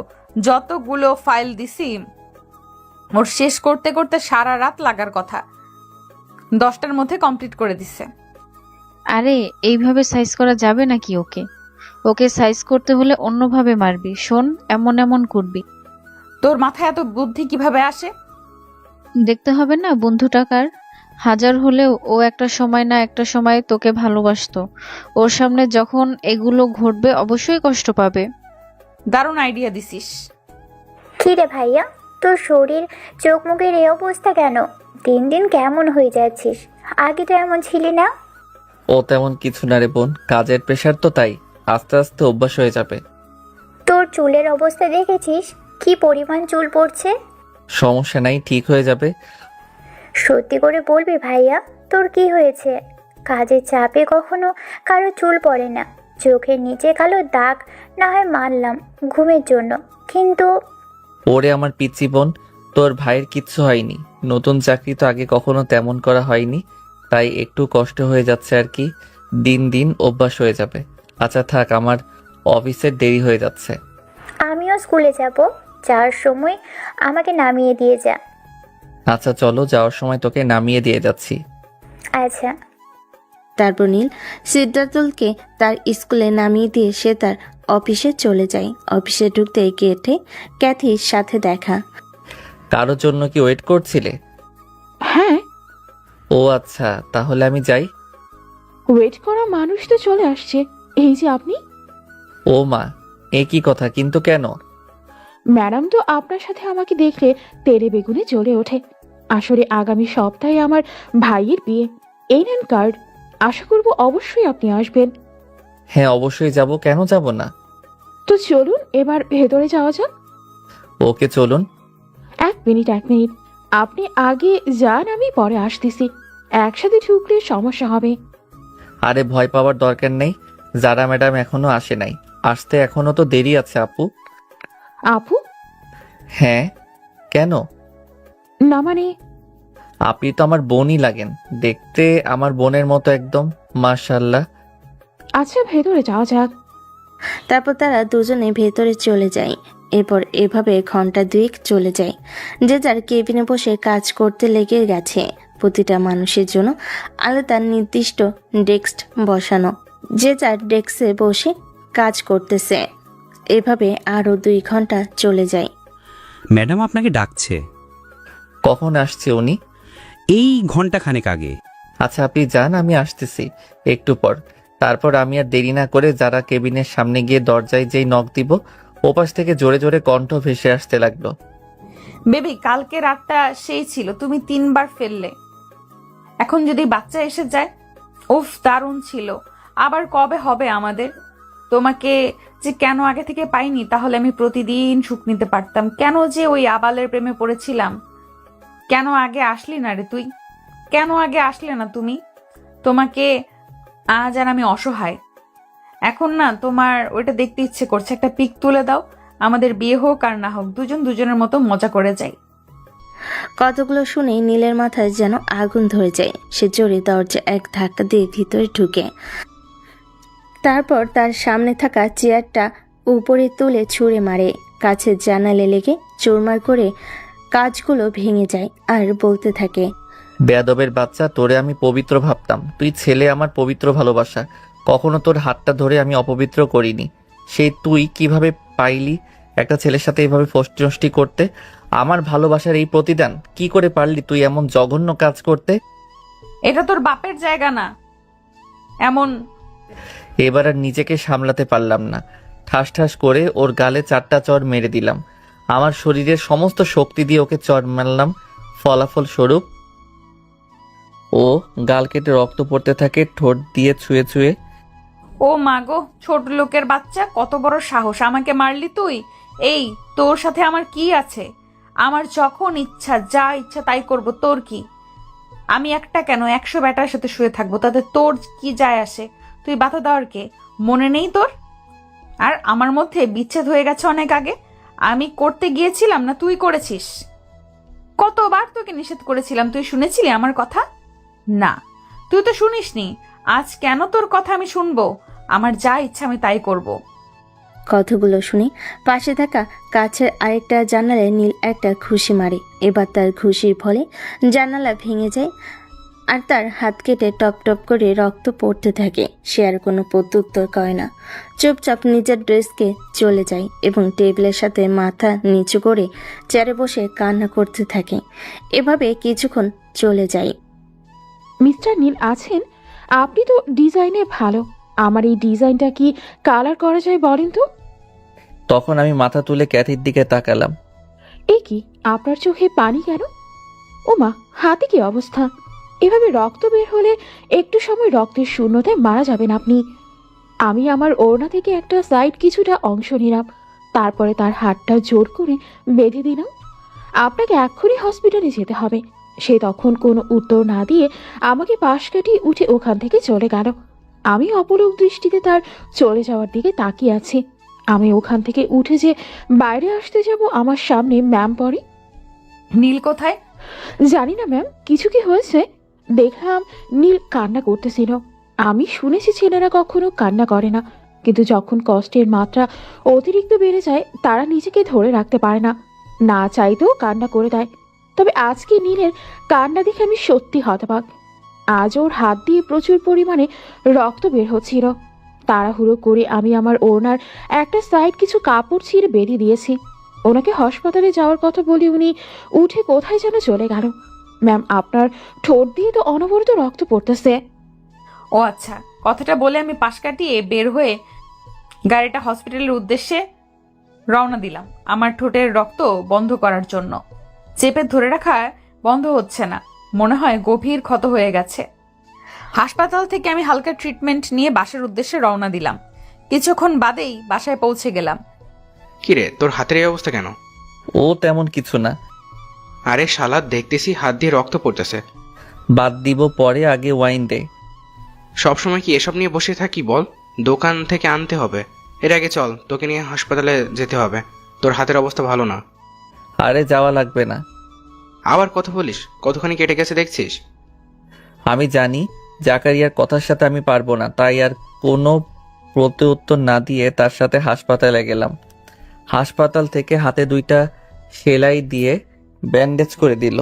যতগুলো ফাইল দিছি ওর শেষ করতে করতে সারা রাত লাগার কথা, 10টার মধ্যে কমপ্লিট করে দিচ্ছে। আরে এইভাবে সাইজ করা যাবে নাকি? ওকে ওকে সাইজ করতে হলে অন্যভাবে মারবি। শোন, এমন এমন করবি। তোর মাথায় এত বুদ্ধি কিভাবে আসে? দেখতে হবে না বন্ধু টাকার? হাজার হলেও ও একটা সময় না একটা সময় তোকে ভালোবাসতো। ওর সামনে যখন এগুলো ঘটবে অবশ্যই কষ্ট পাবে। দারুণ আইডিয়া দিছিস। কি রে ভাইয়া, তোর শরীর চোখ মুখের এই অবস্থা কেন? দিন দিন কেমন হয়ে যাচ্ছিস? আগে তো এমন ছিলি না। ও তেমন কিছু না রে বোন, কাজের প্রেশার তো, তাই আস্তে আস্তে অভ্যাস হয়ে যাবে। তোর চুলের অবস্থা দেখেছিস কি পরিমাণ চুল পড়ছে? সমস্যা নাই, ঠিক হয়ে যাবে। সত্যি করে বলবি ভাইয়া, তোর কি হয়েছে? কাজের চাপে কখনো কারো চুল পড়ে না, চোখের নিচে কালো দাগ না হয় মানলাম ঘুমের জন্য, কিন্তু ওরে আমার পিচ্চি বোন, তোর ভাইয়ের কিচ্ছু হয়নি। নতুন চাকরি তো আগে কখনো তেমন করা হয়নি, তাই একটু কষ্ট হয়ে যাচ্ছে আর কি। দিন দিন অভ্যাস হয়ে যাবে। আচ্ছা থাক, আমার অফিসের দেরি হয়ে যাচ্ছে। আমিও স্কুলে যাব, যাওয়ার সময় আমাকে নামিয়ে দিয়ে যা। আচ্ছা চলো, যাওয়ার সময় তোকে নামিয়ে দিয়ে যাচ্ছি। আচ্ছা। তারপর নীল সিদ্ধার্থকে তার স্কুলে নামিয়ে দিয়ে সে তার অফিসে চলে যায়। অফিসে ঢুকতে গেটে ক্যাথির সাথে দেখা। কারোর জন্য কি ওয়েট করছিলে? হ্যাঁ, ও আচ্ছা, তাহলে আমি যাই। ওয়েট করা মানুষ তো চলে আসছে। এই যে আপনি। ও মা, এ কি কথা? কিন্তু কেন? ম্যাডাম তো আপনার সাথে আমাকে দেখলে তেরে বেগুনে জ্বলে ওঠে। আসলে আগামী সপ্তাহে আমার ভাইয়ের বিয়ে। এই নেন কার্ড, আশা করব অবশ্যই আপনি আসবেন। হ্যাঁ অবশ্যই যাব, কেন যাব না। তো চলুন এবার ভেতরে যাওয়া যাক। ওকে চলুন। এক মিনিট আপনি আগে যান, আমি পরে আসতেছি। একসাথে ঢুকলে সমস্যা হবে। আরে ভয় পাওয়ার দরকার নেই, যারা ম্যাডাম এখনো আসে নাই, আসতে এখনো তো দেরি আছে আপু। আপু? হ্যাঁ, কেন? না মানে আপনি তো আমার বোনই লাগেন, দেখতে আমার বোনের মতো একদম, মাশাআল্লাহ। আচ্ছা ভেতরে যাওয়া যাক। তারপর তারা দুজনে ভেতরে চলে যায়। এরপর এভাবে ঘন্টা দুয়েক চলে যায়। যে যার কেবিনে বসে কাজ করতে লেগে গেছে। প্রতিটা মানুষের জন্য আলাদা নির্দিষ্ট ডেস্ক বসানো, যে যার ডেস্কে বসে কাজ করতেছে। এভাবে আরো 2 ঘন্টা চলে যায়। ম্যাডাম আপনাকে ডাকছে। কখন আসছে উনি? এই ঘন্টাখানেক আগে। আচ্ছা আপনি যান, আমি আসতেছি একটু পর। তারপর আমি আর দেরি না করে যারা কেবিনের সামনে গিয়ে দরজায় যেই নক দিব, ওপাশ থেকে জোরে জোরে কণ্ঠ ভেসে আসতে লাগলো। বেবি, কালকে রাতটা সেই ছিল, তুমি 3 বার ফেললে। এখন যদি বাচ্চা এসে যায়? উফ, দারুণ ছিল। আবার কবে হবে আমাদের? তোমাকে যে কেন আগে থেকে পাইনি, তাহলে আমি প্রতিদিন সুখ নিতে পারতাম। কেন যে ওই আবালের প্রেমে পড়েছিলাম? কেন আগে আসলি না রে তুই? কেন আগে আসলে না তুমি? তোমাকে আজ আর আমি অসহায়। এখন না তোমার ওইটা দেখতে ইচ্ছে করছে, একটা পিক তুলে দাও। আমাদের বিয়ে হোক আর না হোক, দুজন দুজনের মতো মজা করে যাই। কতগুলো শুনে নীলের মাথায় যেন আগুন ধরে যায়। সে জোরে দরজা এক ধাক্কা দিয়ে ভিতরে ঢুকে, তারপর তার সামনে থাকা চেয়ারটা উপরে তুলে ছুঁড়ে মারে। কাছের জানালে লেগে চুরমার করে কাজগুলো ভেঙে যায় আর বলতে থাকে, বেয়াদবের বাচ্চা, তোরে আমি পবিত্র ভাবতাম। তুই ছেলে, আমার পবিত্র ভালোবাসা। কখনো তোর হাতটা ধরে আমি অপবিত্র করিনি। সেই তুই কিভাবে পাইলি একটা ছেলের সাথে এইভাবে ফষ্টি করতে? আমার ভালোবাসার এই প্রতিদান কি করে পারলি তুই এমন জঘন্য কাজ করতে? এটা তোর বাপের জায়গা না এমন। এবার আর নিজেকে সামলাতে পারলাম না, ঠাস ঠাস করে ওর গালে 4টা চড় মেরে দিলাম। আমার শরীরের সমস্ত শক্তি দিয়ে ওকে চড় মারলাম। ফলাফল স্বরূপ ও গাল কেটে রক্ত পড়তে থাকে ঠোঁট দিয়ে ছুঁয়ে ছুঁয়ে। ও মা গো, ছোট লোকের বাচ্চা, কত বড় সাহস! আমাকে মারলি তুই? এই, তোর সাথে আমার কি আছে? আমার যখন ইচ্ছা যা ইচ্ছা তাই করব, তোর কি? আমি একটা কেন 100 ব্যাটার সাথে শুয়ে থাকবো, তাতে তোর কি যায় আসে? তুই বাধা দেওয়ার কে? মনে নেই তোর? আর আমার মধ্যে বিচ্ছেদ হয়ে গেছে অনেক আগে। আমি করতে গিয়েছিলাম না তুই করেছিস? কতবার তোকে নিষেধ করেছিলাম, তুই শুনেছিলি আমার কথা? না, তুই তো শুনিসনি। আজ কেন তোর কথা আমি শুনবো? আমার যা ইচ্ছা আমি তাই করব। কথাগুলো শুনে পাশে থাকা কাছের আরেকটা জানালায় নীল একটা ঘুষি মারে। এবার তার ঘুষির ফলে জানালা ভেঙে যায় আর তার হাত কেটে টপ টপ করে রক্ত পড়তে থাকে। সে আর কোনো প্রত্যুত্তর করে না, চুপচাপ নিজের ড্রেসকে চলে যায় এবং টেবিলের সাথে মাথা নিচু করে চেয়ারে বসে কান্না করতে থাকে। এভাবে কিছুক্ষণ চলে যায়। মিস্টার নীল আছেন? আপনি তো ডিজাইনে ভালো, আমার এই ডিজাইনটা কি কালার করা যায় বলেন তো? তখন আমি মাথা তুলে ক্যাথির দিকে তাকালাম। এ কি, আপনার চোখে পানি কেন? ও মা, হাতে কি অবস্থা? এভাবে রক্ত বের হলে একটু সময় রক্তের শূন্যতায় মারা যাবেন আপনি। আমি আমার ওড়না থেকে একটা সাইড কিছুটা অংশ নিলাম, তারপরে তার হাতটা জোর করে বেঁধে দিলাম। আপনাকে এক্ষুনি হসপিটালে যেতে হবে। সে তখন কোনো উত্তর না দিয়ে আমাকে পাশ কাটিয়ে উঠে ওখান থেকে চলে গেল। আমি অপলক দৃষ্টিতে তার চলে যাওয়ার দিকে তাকিয়ে আছি। আমি ওখান থেকে উঠে যে বাইরে আসতে যাব, আমার সামনে ম্যাম পড়ে। নীল কোথায়? জানি না ম্যাম, কিছু কি হয়েছে? দেখলাম নীল কান্না করতেছিল। আমি শুনেছি ছেলেরা কখনো কান্না করে না, কিন্তু যখন কষ্টের মাত্রা অতিরিক্ত বেড়ে যায় তারা নিজেকে ধরে রাখতে পারে না, না চাইতেও কান্না করে দেয়। তবে আজকে নীলের কান্না দেখে আমি সত্যি হতবাক। আজ ওর হাত দিয়ে প্রচুর পরিমাণে রক্ত বের হচ্ছিল। তাড়াহুড়ো করে আমি আমার ওড়নার একটা সাইড কিছু কাপড় ছিঁড়ে বেঁধে দিয়েছি। ওনাকে হাসপাতালে যাওয়ার কথা বলে উনি উঠে কোথায় যেন চলে গেল। ম্যাম, আপনার ঠোঁট দিয়ে তো অনবরত রক্ত পড়তেছে। ও আচ্ছা, কথাটা বলে আমি পাশ কাটিয়ে বের হয়ে গাড়িটা হসপিটালের উদ্দেশ্যে রওনা দিলাম আমার ঠোঁটের রক্ত বন্ধ করার জন্য। চেপে ধরে রাখা বন্ধ হচ্ছে না, মনে হয় গভীর ক্ষত হয়ে গেছে। হাসপাতাল থেকে আমি হালকা ট্রিটমেন্ট নিয়ে বাসার উদ্দেশ্যে রওনা দিলাম। কিছুক্ষণ বাদেই বাসায় পৌঁছে গেলাম। কিরে, তোর হাতের এই অবস্থা কেন? ও তেমন কিছু না। আরে শালা, দেখতেছি হাত দিয়ে রক্ত পড়তেছে। বাদ দিব পরে, আগে ওয়াইন দে। সবসময় কি এসব নিয়ে বসে থাকি বল? দোকান থেকে আনতে হবে। এর আগে চল, তোকে নিয়ে হাসপাতালে যেতে হবে। তোর হাতের অবস্থা ভালো না। আরে যাওয়া লাগবে না। আবার কথা বলিস? কতখানি কেটে গেছে দেখছিস? আমি জানি জাকারিয়ার কথার সাথে আমি পারবো না, তাই আর কোনো প্রত্যুত্তর না দিয়ে তার সাথে হাসপাতালে গেলাম। হাসপাতাল থেকে হাতে 2টা সেলাই দিয়ে ব্যান্ডেজ করে দিল।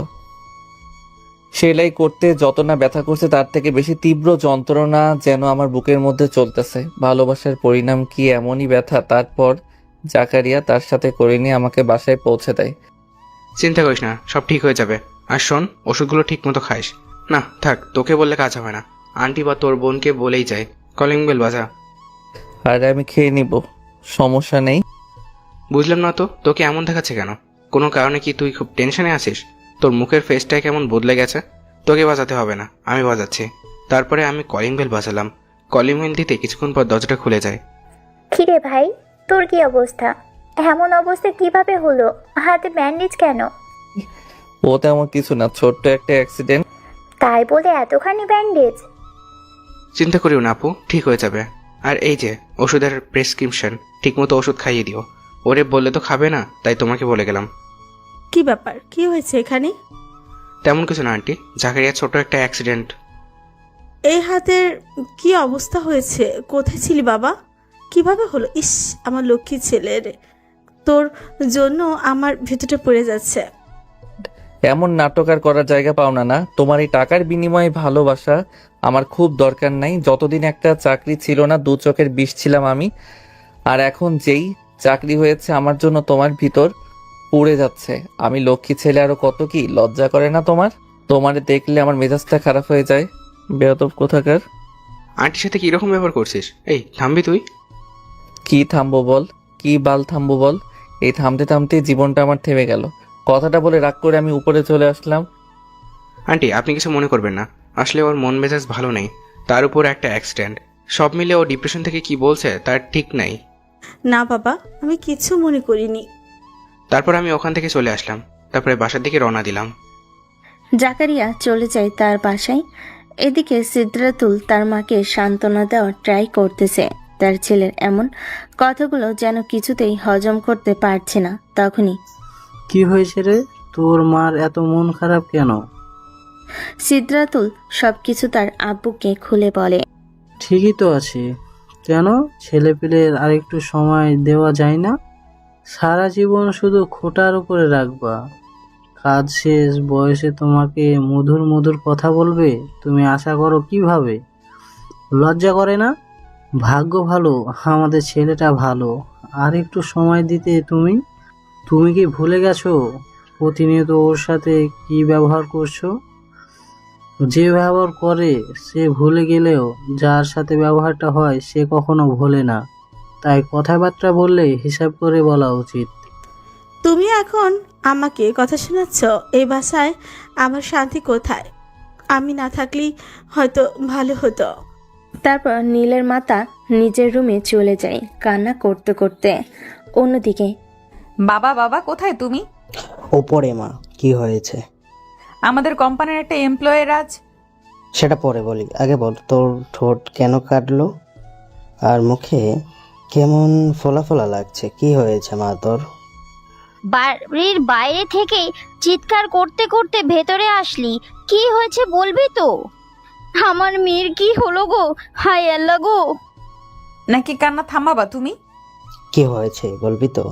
সেলাই করতে যত না ব্যথা করছে তার থেকে বেশি তীব্র যন্ত্রণা যেন আমার বুকের মধ্যে চলতেছে। ভালোবাসার পরিণাম কি এমনই ব্যথা? তারপর জাকারিয়া তার সাথে করে নিয়ে আমাকে বাসায় পৌঁছে দেয়। চিন্তা করিস না, সব ঠিক হয়ে যাবে। আর শোন, ওষুধগুলো ঠিক মতো খাইস। না থাক, তোকে বললে কাজ হবে না। আন্টি বা তোর বোনকে বলেই যায়। কলিং বেল বাজা। আর আমি খেয়ে নিব, সমস্যা নেই। বুঝলাম না তো, তোকে এমন দেখাচ্ছে কেন? কোনো কারণে কি তুই খুব টেনশনে আছিস? তোর মুখের ফেসটাই কেমন বদলে গেছে। তোকে বাজাতে হবে না, আমি বাজাচ্ছি। তারপরে আমি কলিং বেল বাজালাম। কলিং বেল দিতে কিছুক্ষণ পর দরজাটা খুলে যায়। কিরে ভাই, তোর কি অবস্থা? এমন অবস্থা কিভাবে হলো? হাতে ব্যান্ডেজ কেন? ও তেমন কিছু না, ছোট্ট একটা অ্যাক্সিডেন্ট। তাই বলে এতখানি ব্যান্ডেজ? চিন্তা করিও না আপু, ঠিক হয়ে যাবে। আর এই যে ওষুধের প্রেসক্রিপশন, ঠিকমতো ওষুধ খাইয়ে দিও। ওরে বললে তো খাবে না, তাই তোমাকে বলে গেলাম। কি ব্যাপার, কি হয়েছে এখানে? তেমন কিছু না আন্টি, জাকারিয়া ছোট একটা অ্যাক্সিডেন্ট। এই হাতের কি অবস্থা হয়েছে? কোথায় ছিলি বাবা? কিভাবে হলো? ইস, আমার লক্ষ্মী ছেলে রে, তোর জন্য আমার ভিতরটা পড়ে যাচ্ছে। এমন নাটক আর করার জায়গা পাও না। তোমার এই টাকার বিনিময়ে ভালোবাসা আমার খুব দরকার নাই। যতদিন একটা চাকরি ছিল না, 2 চোখের বিষ ছিলাম আমি। আর এখন যেই চাকরি হয়েছে আমার জন্য তোমার ভিতর পুড়ে যাচ্ছে। আমি লক্ষ্মী ছেলে, আরো কত কি লজ্জা করে না তোমার? তোমারে দেখলে আমার মেজাজটা খারাপ হয়ে যায়। বেয়াদব কোথাকার। আন্টির সাথে কিরকম ব্যবহার করছিস? এই থামবি তুই? কি থামবো বল, কি বাল থামবো বল? এই থামতে থামতে জীবনটা আমার থেমে গেল। কথাটা বলে রাগ করে আমি উপরে চলে আসলাম। আন্টি, আপনি কিছু মনে করবেন না। আসলে ওর মন মেজাজ ভালো নেই, তার উপর একটা অ্যাক্সিডেন্ট। সব মিলে ও ডিপ্রেশন থেকে কি বলছে তার ঠিক নাই। না বাবা, আমি কিছু মনে করিনি। তারপর আমি ওখান থেকে চলে আসলাম। তারপরে বাসার দিকে রওনা দিলাম। জাকারিয়া চলে যায় তার বাসায়। এদিকে সিদ্রাতুল তার মাকে সান্ত্বনা দেওয়ার ট্রাই করতেছে। তার ছেলের এমন কথাগুলো যেন কিছুতেই হজম করতে পারছে না। তখনই কি হয়েছে রে, তোর মার এত মন খারাপ কেন? সিদ্রাতুল সবকিছু তার আব্বুকে খুলে বলে। ঠিকই তো আছে, কেন ছেলেপিলের আরেকটু সময় দেওয়া যায় না? সারা জীবন শুধু খোটার উপরে রাখবা? কাজ শেষ বয়সে তোমাকে মধুর মধুর কথা বলবে, তুমি আশা করো কিভাবে? লজ্জা করে না? ভাগ্য ভালো আমাদের ছেলেটা ভালো, আর একটু সময় দিতে তুমি। তুমি কি ভুলে গেছো প্রতিনিয়ত ওর সাথে কি ব্যবহার করছো? যে ব্যবহার করে সে ভুলে গেলেও যার সাথে ব্যবহারটা হয় সে কখনো ভোলে না। তাই কথাবার্তা বললে হিসাব করে বলা উচিত। তুমি এখন আমাকে কথা শোনাচ্ছ? এই বাসায় আমার শান্তি কোথায়? আমি না থাকলেই হয়তো ভালো হতো। তারপর নীলের মাতা নিজের রুমে চলে যায় কান্না করতে করতে। অন্যদিকে বাবা বাবা কোথায় তুমি? ওপরে মা, কি হয়েছে? আমাদের কোম্পানির একটা এমপ্লয়ের আজ। সেটা পরে বলি, আগে বল তোর ঠোঁট কেন কাটলো আর মুখে কেমন ফোলা ফোলা লাগছে? কি হয়েছে মা তোর? বাড়ির বাইরে থেকে চিৎকার করতে করতে ভেতরে আসলি, কি হয়েছে বলবি তো? আমার মেয়ের কি হলো গো, হায় আল্লাহ গো। নাকি কান্না থামাবা তুমি? কি হয়েছে বলবি তো?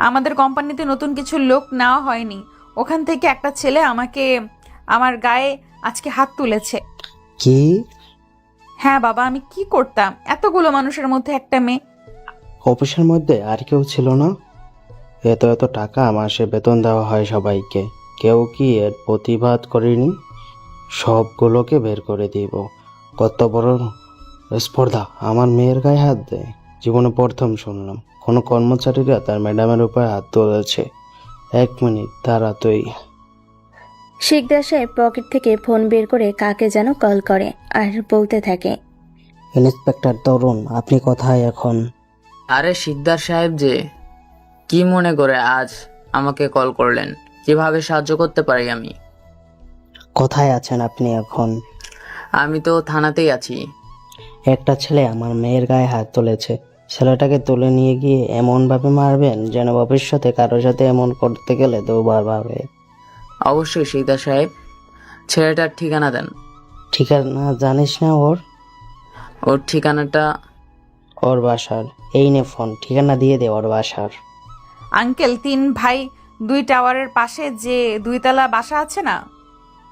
আমাদের কোম্পানিতে নতুন কিছু লোক নেওয়া হয়নি, ওখান থেকে একটা ছেলে আমার গায়ে আজকে হাত তুলেছে। কি? হ্যাঁ বাবা, আমি কি করতাম? এতগুলো মানুষের মধ্যে একটা মেয়ে। অফিসের মধ্যে আর কেউ ছিল না? এত এত টাকা মাসে বেতন দেওয়া হয় সবাইকে, কেউ কি এর প্রতিবাদ করেনি? সবগুলোকে বের করে দিব। কত বড় স্পর্ধা, আমার মেয়ের গায়ে হাত দেয়! জীবনে প্রথম শুনলাম কোনো কর্মচারীরা তার ম্যাডামের উপরে হাত তুলেছে। 1 মিনিট দাঁড়া তুই। শিকদার সাহেব পকেট থেকে ফোন বের করে কাকে যেন কল করে আর বলতে থাকে, ইন্সপেক্টর তরুণ, আপনি কোথায় এখন? আরে শিকদার সাহেব যে, কি মনে করে আজ আমাকে কল করলেন? কিভাবে সাহায্য করতে পারি আমি? কোথায় আছেন আপনি এখন? আমি তো থানাতেই আছি। একটা ছেলে আমার মেয়ের গায়ে হাত তুলেছে, ছেলেটাকে তুলে নিয়ে গিয়ে এমনভাবে মারবেন যেন ভবিষ্যতে কারোর সাথে এমন করতে গেলে 2 বার ভাবে। অবশ্যই শিকদার সাহেব, ছেলেটার ঠিকানা দেন। ঠিকানা জানিস না ওর? ওর ঠিকানাটা? ওর বাসার। এই নে ফোন, ঠিকানা দিয়ে দে ওর বাসার। আঙ্কেল, 3 ভাই 2 টাওয়ারের পাশে যে 2 তলা বাসা আছে না,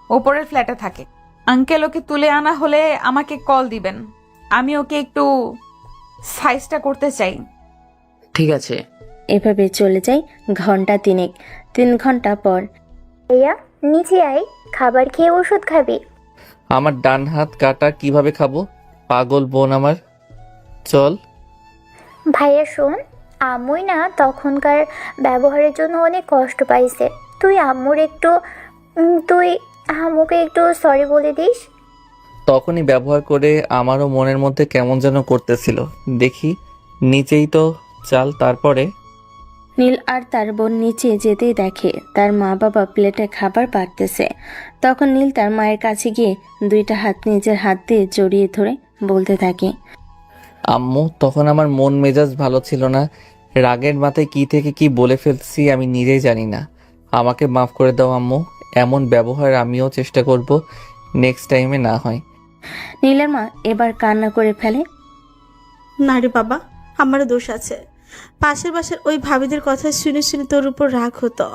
ওপরের ফ্ল্যাটে থাকে। আঙ্কেল, ওকে তুলে আনা হলে আমাকে কল দিবেন, আমি ওকে একটু সাইজটা করতে চাই। ঠিক আছে। এভাবে চলে যায় ঘন্টা 3। 3 ঘন্টা পর ভাইয়া নিচে আয়, খাবার খেয়ে ওষুধ খাবি। আমার ডান হাত কাটা, কিভাবে খাবো? পাগল বোন আমার, চল। ভাইয়া শোন, আম্মুই না তখনকার ব্যবহারের জন্য অনেক কষ্ট পাইছে। তুই আম্মুকে একটু সরি বলে দিস। তখনই ব্যবহার করে আমারও মনের মধ্যে কেমন যেন করতেছিল। দেখি নিচেই তো চাল। তারপরে নীল আর তার বোন নিচে যেতেই দেখে তার মা বাবা প্লেটে খাবার বাড়তেছে। তখন নীল তার মায়ের কাছে গিয়ে 2টা হাত নিজের হাত দিয়ে জড়িয়ে ধরে বলতে থাকে, আম্মু, তখন আমার মন মেজাজ ভালো ছিল না, রাগের মাথায় কি থেকে কি বলে ফেলছি আমি নিজেই জানি না। আমাকে মাফ করে দাও আম্মু, এমন ব্যবহার আমিও চেষ্টা করব নেক্সট টাইমে না হয়। নীলের মা এবার কান্না করে ফেলে, না রে বাবা, আমারও দোষ আছে। পাশের বাসার ওই ভাবিদের কথা শুনে শুনে তোর উপর রাগ হতো,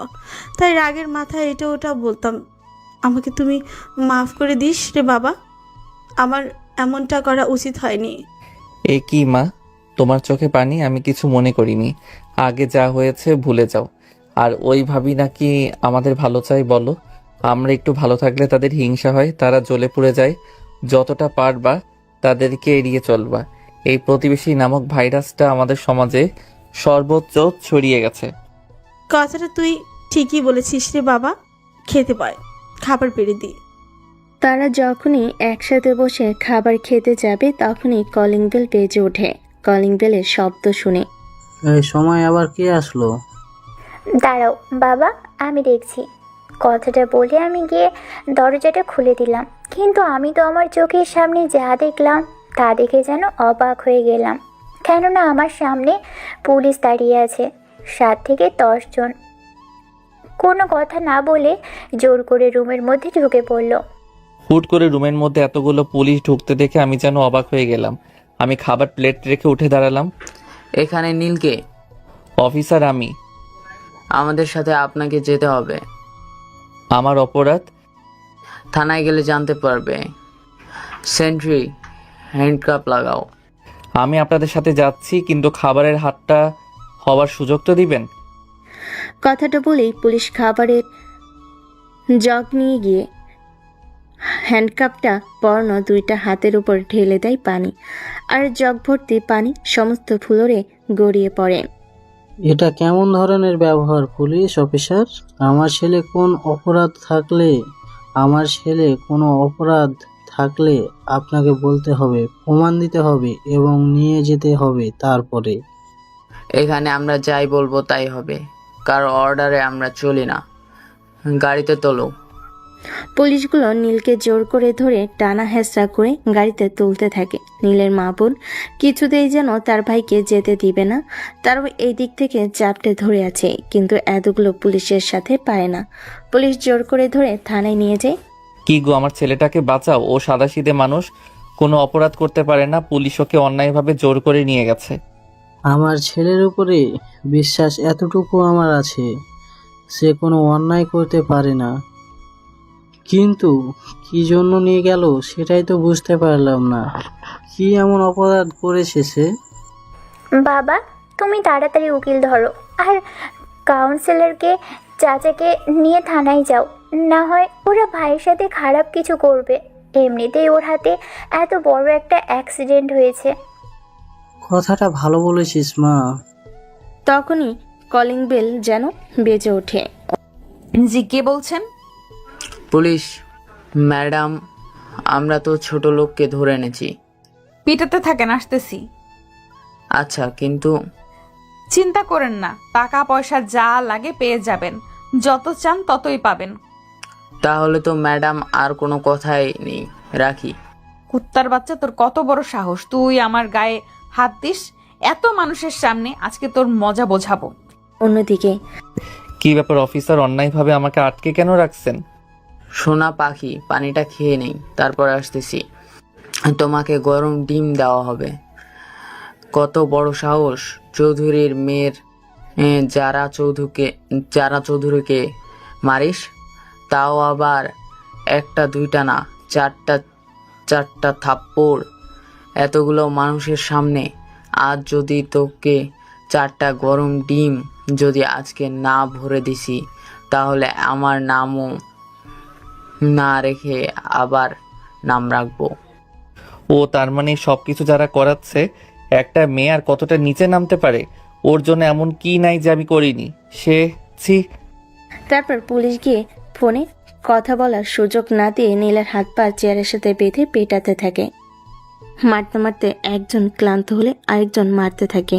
তাই রাগের মাথায় এটা ওটা বলতাম। আমাকে তুমি মাফ করে দিস রে বাবা, আমার এমনটা করা উচিত হয়নি। এ কি মা, তোমার চোখে পানি? আমি কিছু মনে করিনি। আগে যা হয়েছে ভুলে যাও। আর ওই ভাবি নাকি আমাদের ভালো চাই? বলো, আমরা একটু ভালো থাকলে তাদের হিংসা হয়, তারা জ্বলে পুড়ে যায়। যতটা পারবা তাদেরকে এড়িয়ে চলবা। এই প্রতিবেশী নামক ভাইরাসটা আমাদের সমাজে সর্বোচ্চ ছড়িয়ে গেছে। কথাটা তুই ঠিকই বলেছিস রে বাবা, খেতে পায়, খাবার পেরে দি। তারা যখনই একসাথে বসে খাবার খেতে যাবে তখনই কলিং বেল বেজে ওঠে। কলিং বেলের শব্দ শুনে এই সময় আবার কে আসলো? দাঁড়াও বাবা, আমি দেখছি। কথাটা বলে আমি গিয়ে দরজাটা খুলে দিলাম, কিন্তু আমি তো আমার চোখের সামনে যা দেখলাম তা দেখে যেন অবাক হয়ে গেলাম। কেননা আমার সামনে পুলিশ দাঁড়িয়ে আছে, 7 থেকে 10 জন। কোনো কথা না বলে জোর করে রুমের মধ্যে ঢুকে পড়ল। হুট করে রুমের মধ্যে এতগুলো পুলিশ ঢুকতে দেখে আমি যেন অবাক হয়ে গেলাম। আমি খাবার প্লেট রেখে উঠে দাঁড়ালাম। এখানে নীলকে? অফিসার আমি। আমাদের সাথে আপনাকে যেতে হবে। আমার অপরাধ? থানায় গেলে জানতে পারবে। সেন্ট্রি, হ্যান্ডকাপ লাগাও। আমি আপনাদের সাথে যাচ্ছি, কিন্তু খাবারের হাতটা হওয়ার সুযোগ তো দিবেন। কথাটা বলেই পুলিশ খাবারের জগ নিয়ে গিয়ে হ্যান্ডকাপটা পরানো দুইটা হাতের উপর ঢেলে দেয় পানি, আর জগ ভর্তি পানি সমস্ত ফ্লোরে গড়িয়ে পড়ে। এটা কেমন ধরনের ব্যবহার পুলিশ অফিসার? আমার ছেলে কোনো অপরাধ থাকলে আপনাকে বলতে হবে, প্রমাণ দিতে হবে এবং নিয়ে যেতে হবে। তারপরে এখানে আমরা যাই বলবো তাই হবে, কারো অর্ডারে আমরা চলি না। গাড়িতে তোলো। পুলিশগুলো নীলকে জোর করে ধরে টানা হেঁচড়া করে গাড়িতে তুলতে থাকে। নীলের মা বোন কিছুতেই যেন তার ভাইকে যেতে দিবে না, তারও এই দিক থেকে চাপটে ধরে আছে, কিন্তু এতগুলো পুলিশের সাথে পারে না। পুলিশ জোর করে ধরে থানায় নিয়ে যায়। কি গো, আমার ছেলেটাকে বাঁচাও, ও সাদাসিধে মানুষ, কোনো অপরাধ করতে পারে না, পুলিশ ওকে অন্যায়ভাবে জোর করে নিয়ে গেছে। আমার ছেলের উপরে বিশ্বাস এতটুকু আমার আছে, সে কোনো অন্যায় করতে পারে না, কিন্তু কি জন্য নিয়ে গেল সেটাই তো বুঝতে পারলাম না। কি এমন অপরাধ করেছে সে? বাবা, তুমি তাড়াতাড়ি উকিল ধরো আর কাউন্সিলরকে চাচাকে নিয়ে থানায় যাও, না হয় ওরা ভাইয়ের সাথে খারাপ কিছু করবে। এমনিতেই ওর হাতে এত বড় একটা অ্যাক্সিডেন্ট হয়েছে। কথাটা ভালো বলেছিস মা। তখনই কলিং বেল যেন বেজে ওঠে। জি, কে বলছেন? পুলিশ ম্যাডাম, আমরা তো ছোট লোককে ধরে এনেছি। পিটাতে থাকেন, আসতেছি। আচ্ছা, কিন্তু চিন্তা করেন না, টাকা পয়সা যা লাগে পেয়ে যাবেন, যত চান ততই পাবেন। তাহলে তো ম্যাডাম আর কোনো কথাই নেই, রাখি। কুত্তার বাচ্চা, তোর কত বড় সাহস, তুই আমার গায়ে হাত দিস এত মানুষের সামনে? আজকে তোর মজা বোঝাবো। অন্যদিকে, কি ব্যাপার অফিসার, অন্যায়ভাবে আমাকে আটকে কেন রাখছেন? সোনা পাখি, পানিটা খেয়ে নেই, তারপর আসতেছি। তোমাকে গরম ডিম দেওয়া হবে। কত বড় সাহস, চৌধুরীর মেয়ের যারা চৌধুরীকে মারিস, তাও আবার একটা দুইটা না, চারটা থাপ্পড় এতগুলো মানুষের সামনে। আজ যদি তোকে 4টা গরম ডিম যদি আজকে না ভরে দিছি, তাহলে আমার নামও না রেখে আবার নাম রাখবো। ও তার মানে সবকিছু যারা করাচ্ছে, একটা মেয়ে আর কতটা নিচে নামতে পারে? ওর জন্য এমন কি নাই যে আমি করিনি? সে ছি। তারপর পুলিশ গিয়ে ফোনে কথা বলার সুযোগ না দিয়ে নীলের হাত পা চেয়ারের সাথে বেঁধে পেটাতে থাকে। মারতে মারতে একজন ক্লান্ত হলে আরেকজন মারতে থাকে।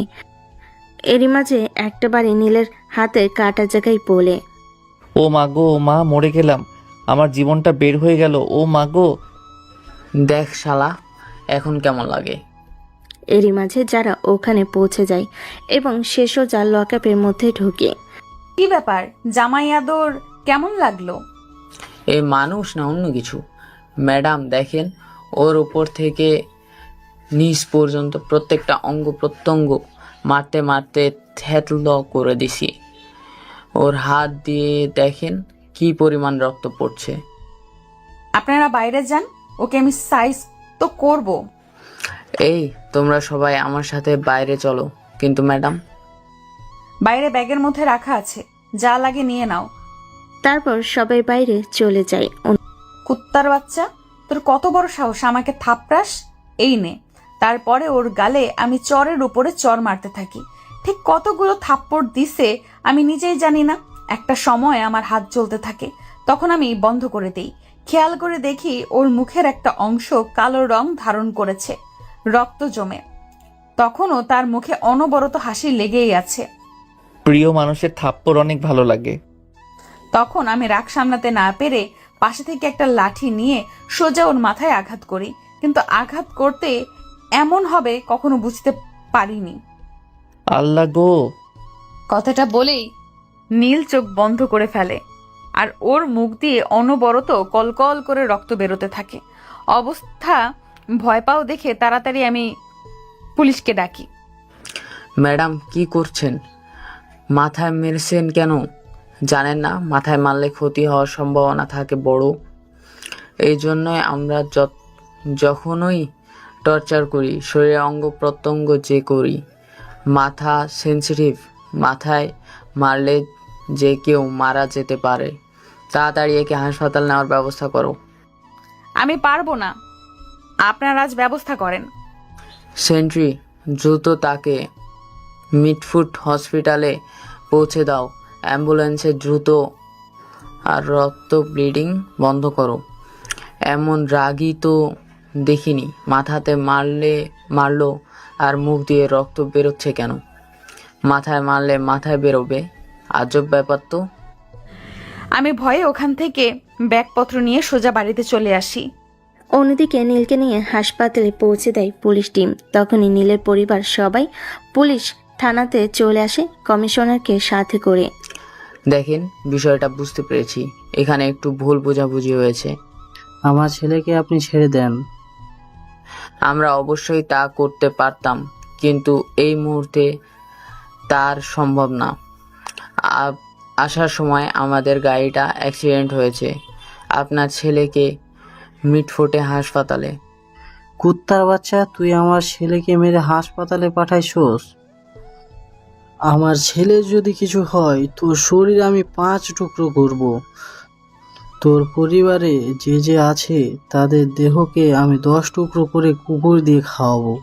এরই মাঝে একটা বাড়ি নীলের হাতে কাটা জায়গায় পড়ে। ও মা গো, ও মা, মরে গেলাম, আমার জীবনটা বের হয়ে গেল, ও মা গো। দেখ শালা, এখন কেমন লাগে? এরই মাঝে যারা ওখানে পৌঁছে যায় এবং শেষও যা লকআপের মধ্যে ঢুকে। কি ব্যাপার, জামাই আদর কেমন লাগলো? এ মানুষ না অন্য কিছু? ম্যাডাম দেখেন, ওর উপর থেকে নিচ পর্যন্ত প্রত্যেকটা অঙ্গ প্রত্যঙ্গ মারতে মারতে থেতল করে দিছি। ওর হাত দিয়ে দেখেন কি পরিমাণ রক্ত পড়ছে। আপনারা বাইরে যান, ওকে আমি সাইজ তো করব। এই তোমরা সবাই আমার সাথে বাইরে চলো। কিন্তু ম্যাডাম? বাইরে ব্যাগের মধ্যে রাখা আছে, যা লাগে নিয়ে নাও। তারপর সবাই বাইরে চলে যায়। কুত্তার বাচ্চা, তোর কত বড় সাহস আমাকে থাপড়াস? এই নে। তারপরে ওর গালে আমি চরের উপরে চর মারতে থাকি। ঠিক কতগুলো থাপ্পড় দিছে আমি নিজেই জানি না। একটা সময় আমার হাত জ্বলতে থাকে, তখন আমি বন্ধ করে দিই। খেয়াল করে দেখি ওর মুখের একটা অংশ কালো রং ধারণ করেছে, রক্ত জমে। তখনও তার মুখে অনবরত হাসি লেগেই আছে। প্রিয় মানুষের থাপ্পড় অনেক ভালো লাগে। তখন আমি রাগ সামলাতে না পেরে পাশে থেকে একটা লাঠি নিয়ে সোজা ওর মাথায় আঘাত করি, কিন্তু আঘাত করতে এমন হবে কখনো বুঝতে পারিনি। আল্লাহ গো! কথাটা বলেই নীল চোখ বন্ধ করে ফেলে, আর ওর মুখ দিয়ে অনবরত কলকল করে রক্ত বেরোতে থাকে। অবস্থা ভয় পাও দেখে তাড়াতাড়ি আমি পুলিশকে ডাকি। ম্যাডাম কি করছেন? মাথায় মেরেছেন কেন? জানেন না মাথায় মারলে ক্ষতি হওয়ার সম্ভাবনা থাকে বড়? এই জন্যই আমরা যখনই টর্চার করি, শরীরের অঙ্গ প্রত্যঙ্গ যে করি, মাথা সেন্সিটিভ, মাথায় মারলে যে কেউ মারা যেতে পারে। তাড়াতাড়ি একে হাসপাতাল নেওয়ার ব্যবস্থা করো। আমি পারবো না, আপনারা আজ ব্যবস্থা করেন। সেন্ট্রি, দ্রুত তাকে মিডফুট হসপিটালে পৌঁছে দাও। অ্যাম্বুলেন্সে দ্রুত, আর রক্ত ব্লিডিং বন্ধ করো। এমন রাগই তো দেখিনি। মাথাতে মারলো আর মুখ দিয়ে রক্ত বেরোচ্ছে কেন? মাথায় মারলে মাথায় বেরোবে, আজব ব্যাপার তো। আমি ভয়ে ওখান থেকে ব্যাগপত্র নিয়ে সোজা বাড়িতে চলে আসি। অন্যদিকে নীলকে নিয়ে হাসপাতালে পৌঁছে দেয় পুলিশ টিম। তখনই নীলের পরিবার সবাই পুলিশ থানাতে চলে আসে কমিশনারকে সাথে করে। দেখেন, বিষয়টা বুঝতে পেরেছি, এখানে একটু ভুল বোঝাবুঝি হয়েছে। আমার ছেলেকে আপনি ছেড়ে দেন। আমরা অবশ্যই তা করতে পারতাম, কিন্তু এই মুহূর্তে তার সম্ভব না। আসার সময় আমাদের গাড়িটা অ্যাক্সিডেন্ট হয়েছে। আপনার ছেলেকে মিডফোর্টে হাসপাতালে। কুত্তার বাচ্চা, তুই আমার ছেলেকে মেরে হাসপাতালে পাঠাইছোস? আমার ছেলে যদি কিছু হয় তোর শরীর আমি 5 টুকরো করব। তোর পরিবারে যে আছে তাদের দেহকে আমি 10 টুকরো করে কুকুর দিয়ে খাওয়াবো।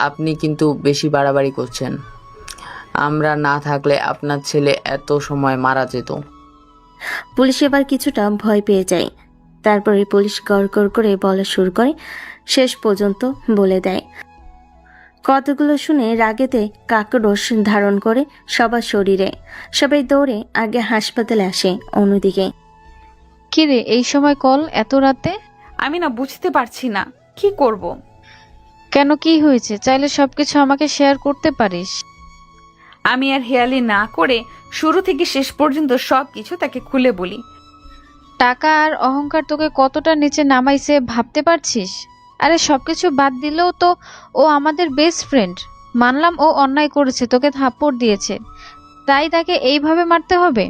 আপনি কিন্তু বেশি বাড়াবাড়ি করছেন। আমরা না থাকলে আপনার ছেলে এত সময় মারা যেত। পুলিশ এবার কিছুটা ভয় পেয়ে যায়। তারপরে পুলিশ গড়গড় করে বলা শুরু করে, শেষ পর্যন্ত বলে দেয়। কতগুলো শুনে রাগেতে কাকরোষ ধারণ করে সবার শরীরে। সবাই দৌড়ে আগে হাসপাতালে আসে। অন্যদিকে, কিরে এই সময় কল এত রাতে? আমি না বুঝতে পারছি না কি করব। কেন, কি হয়েছে? চাইলে সবকিছু আমাকে শেয়ার করতে পারিস। আমি আর হেয়ালি না করে শুরু থেকে শেষ পর্যন্ত সবকিছু তাকে খুলে বলি। টাকা আর অহংকার তোকে কতটা নিচে নামাইছে ভাবতে পারছিস? আরে সবকিছু বাদ দিলেও তো ও আমাদের বেস্ট ফ্রেন্ড। মানলাম ও অন্যায় করেছে, তোকে থাপ্পড় দিয়েছে, তাই তাকে এইভাবে মারতে হবে?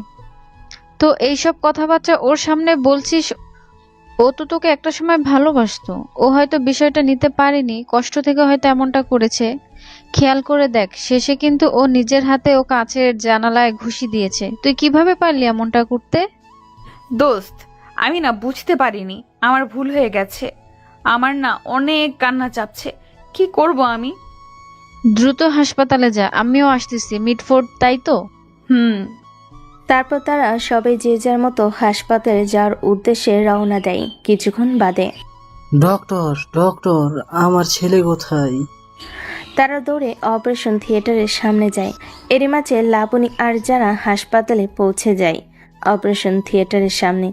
তো এইসব কথাবার্তা ওর সামনে বলছিস? ও তো তোকে একটা সময় ভালোবাসতো। ও হয়তো বিষয়টা নিতে পারেনি, কষ্ট থেকে হয়তো এমনটা করেছে। খেয়াল করে দেখ, শেষে কিন্তু ও নিজের হাতে ও কাঁচের জানালায় ঘুষি দিয়েছে। তুই কিভাবে পারলি এমনটা করতে? দোস্ত, আমি না বুঝতে পারিনি, আমার ভুল হয়ে গেছে। আমার না অনেক কান্না চাপছে, কি করব আমি? দ্রুত হাসপাতালে যা, আমিও আসতেছি। মিডফোর্ট, তাই তো? তারপর তারা সবাই যে যার মতো হাসপাতালে যাওয়ার উদ্দেশ্যে রওনা দেয়। কিছুক্ষণ বাদে, ডক্টর ডক্টর, আমার ছেলে কোথায়? তারা দৌড়ে অপারেশন থিয়েটারের সামনে যায়। এরই মাঝে লাবণী আর যারা হাসপাতালে পৌঁছে যায় অপারেশন থিয়েটারের সামনে।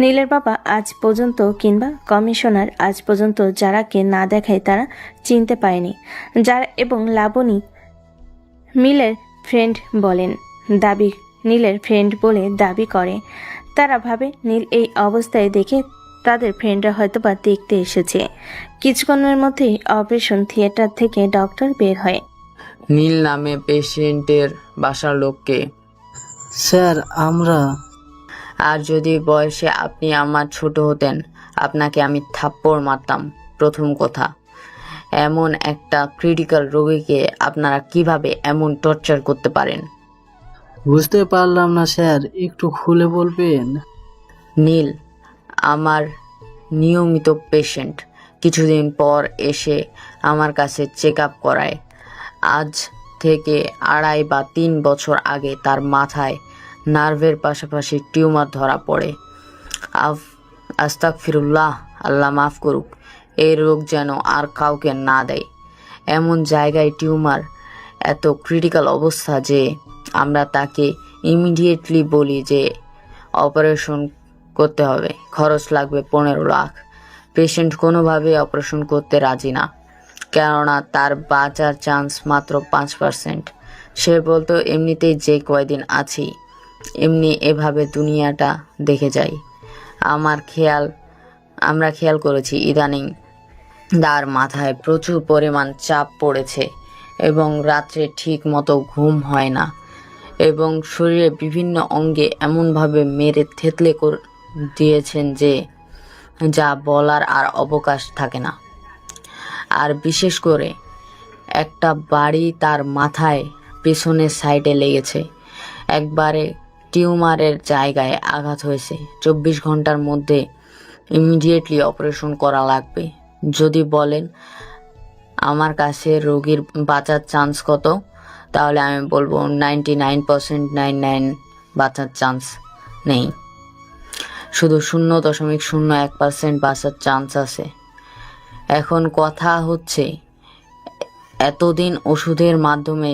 নীলের বাবা আজ পর্যন্ত কিংবা কমিশনার আজ পর্যন্ত যারাকে না দেখায় তারা চিনতে পারেনি। যারা এবং লাবণী নীলের ফ্রেন্ড বলে দাবি করে। তারা ভাবে নীল এই অবস্থায় দেখে তাদের ফ্রেন্ডরা হয়তোবা দেখতে এসেছে। কিছুক্ষণের মধ্যেই অপারেশন থিয়েটার থেকে ডক্টর বের হয়। নীল নামে পেশেন্টের বাসার লোককে। স্যার, আমরা। আর যদি বয়সে আপনি আমার ছোট হতেন, আপনাকে আমি থাপ্পড় মারতাম। প্রথম কথা, এমন একটা ক্রিটিক্যাল রোগীকে আপনারা কিভাবে এমন টর্চার করতে পারেন? বুঝতে পারলাম না স্যার, একটু খুলে বলবেন? নীল আমার নিয়মিত পেশেন্ট। কিছুদিন পর এসে আমার কাছে চেক আপ করায়। আজ থেকে 2.5 বা 3 বছর আগে তার মাথায় নার্ভের পাশাপাশি টিউমার ধরা পড়ে। আস্তাগফিরুল্লাহ, আল্লাহ মাফ করুক। এই রোগ যেন আর কাউকে না দেয়। এমন জায়গায় টিউমার, এত ক্রিটিক্যাল অবস্থা যে আমরা তাকে ইমিডিয়েটলি বলি যে অপারেশন করতে হবে। খরচ লাগবে 15 লাখ। পেশেন্ট কোনোভাবে অপারেশন করতে রাজি না, কেননা তার বাঁচার চান্স মাত্র 5%। সে বলতো এমনিতেই যে কয়দিন আছি এমনি এভাবে দুনিয়াটা দেখে যাই। আমরা খেয়াল করেছি ইদানিং তার মাথায় প্রচুর পরিমাণ চাপ পড়েছে এবং রাত্রে ঠিক মতো ঘুম হয় না এবং শরীরে বিভিন্ন অঙ্গে এমনভাবে মেরে থেতলে দিয়েছেন যে যা বলার আর অবকাশ থাকে না। আর বিশেষ করে একটা বাড়ি তার মাথায় পেছনের সাইডে লেগেছে, একবারে টিউমারের জায়গায় আঘাত হয়েছে। 24 ঘন্টার মধ্যে ইমিডিয়েটলি অপারেশন করা লাগবে। যদি বলেন আমার কাছে রোগীর বাঁচার চান্স কত, তাহলে আমি বলবো 99.99 বাঁচার চান্স নেই, শুধু 0.01% বাঁচার চান্স আছে। এখন কথা হচ্ছে এতদিন ওষুধের মাধ্যমে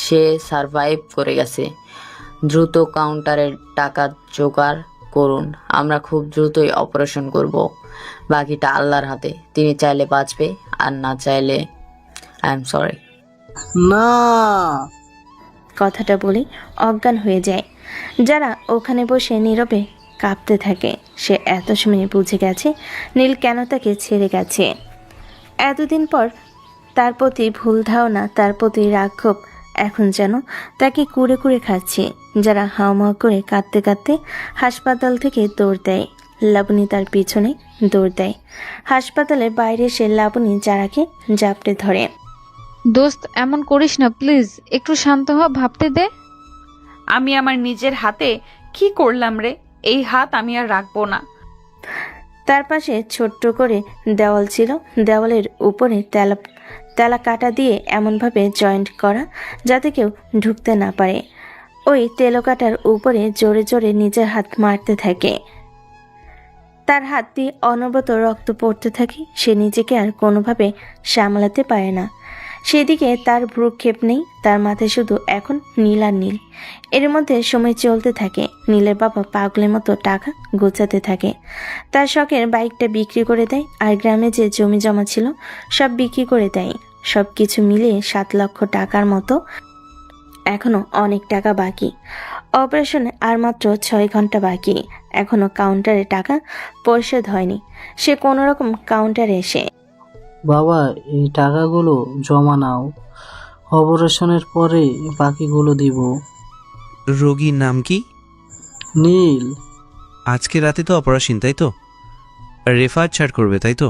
সে সারভাইভ করে গেছে। দ্রুত কাউন্টারের টাকা জোগাড় করুন, আমরা খুব দ্রুতই অপারেশন করব। বাকিটা আল্লাহর হাতে, তিনি চাইলে বাঁচবে আর না চাইলে আই এম সরি। না, কথাটা বলে অজ্ঞান হয়ে যায়। যারা ওখানে বসে নীরবে কাঁপতে থাকে। সে এত সময় বুঝে গেছে নীল কেন তাকে ছেড়ে গেছে। এতদিন পর তার প্রতি ভুল ধারণা, তার প্রতি রাক্ষোভ এখন যেন তাকে কুড়ে কুড়ে খাচ্ছে। যারা হাওমাও করে কাঁদতে কাঁদতে হাসপাতাল থেকে দৌড় দেয়। লাবণী তার পিছনে দৌড় দেয়। হাসপাতালের বাইরে এসে লাবণী যারাকে জাপটে ধরে। দোস্ত, এমন করিস না প্লিজ, একটু শান্ত হ, ভাবতে দে। আমি আমার নিজের হাতে কি করলাম রে? এই হাত আমি আর রাখবো না। তার পাশে ছোট্ট করে দেওয়াল ছিল। দেওয়ালের উপরে তেলা কাটা দিয়ে এমনভাবে জয়েন্ট করা যাতে কেউ ঢুকতে না পারে। ওই তেলকাটার উপরে জোরে জোরে নিজের হাত মারতে থাকে। তার হাত দিয়ে অনবরত রক্ত পড়তে থাকে। সে নিজেকে আর কোনোভাবে সামলাতে পারে না। সেদিকে তার ভ্রুক্ষেপ নেই, তার মাথায় শুধু এখন নীল আর নীল। এর মধ্যে সময় চলতে থাকে। নীলের বাবা পাগলের মতো টাকা গোছাতে থাকে। তার শখের বাইকটা বিক্রি করে দেয় আর গ্রামে যে জমি জমা ছিল সব বিক্রি করে দেয়। সব কিছু মিলিয়ে 7 লক্ষ টাকার মতো। এখনো অনেক টাকা বাকি। অপারেশনে আর মাত্র 6 ঘন্টা বাকি। এখনো কাউন্টারে টাকা পরিশোধ হয়নি। সে কোনো রকম কাউন্টারে এসে, বাবা এই টাকাগুলো জমা নাও, অপারেশনের পরে বাকিগুলো দিব। রোগীর নাম কি? নীল। আজকে রাতে তো অপারেশন, তাই তো? রেফার ছাড় করবে, তাই তো?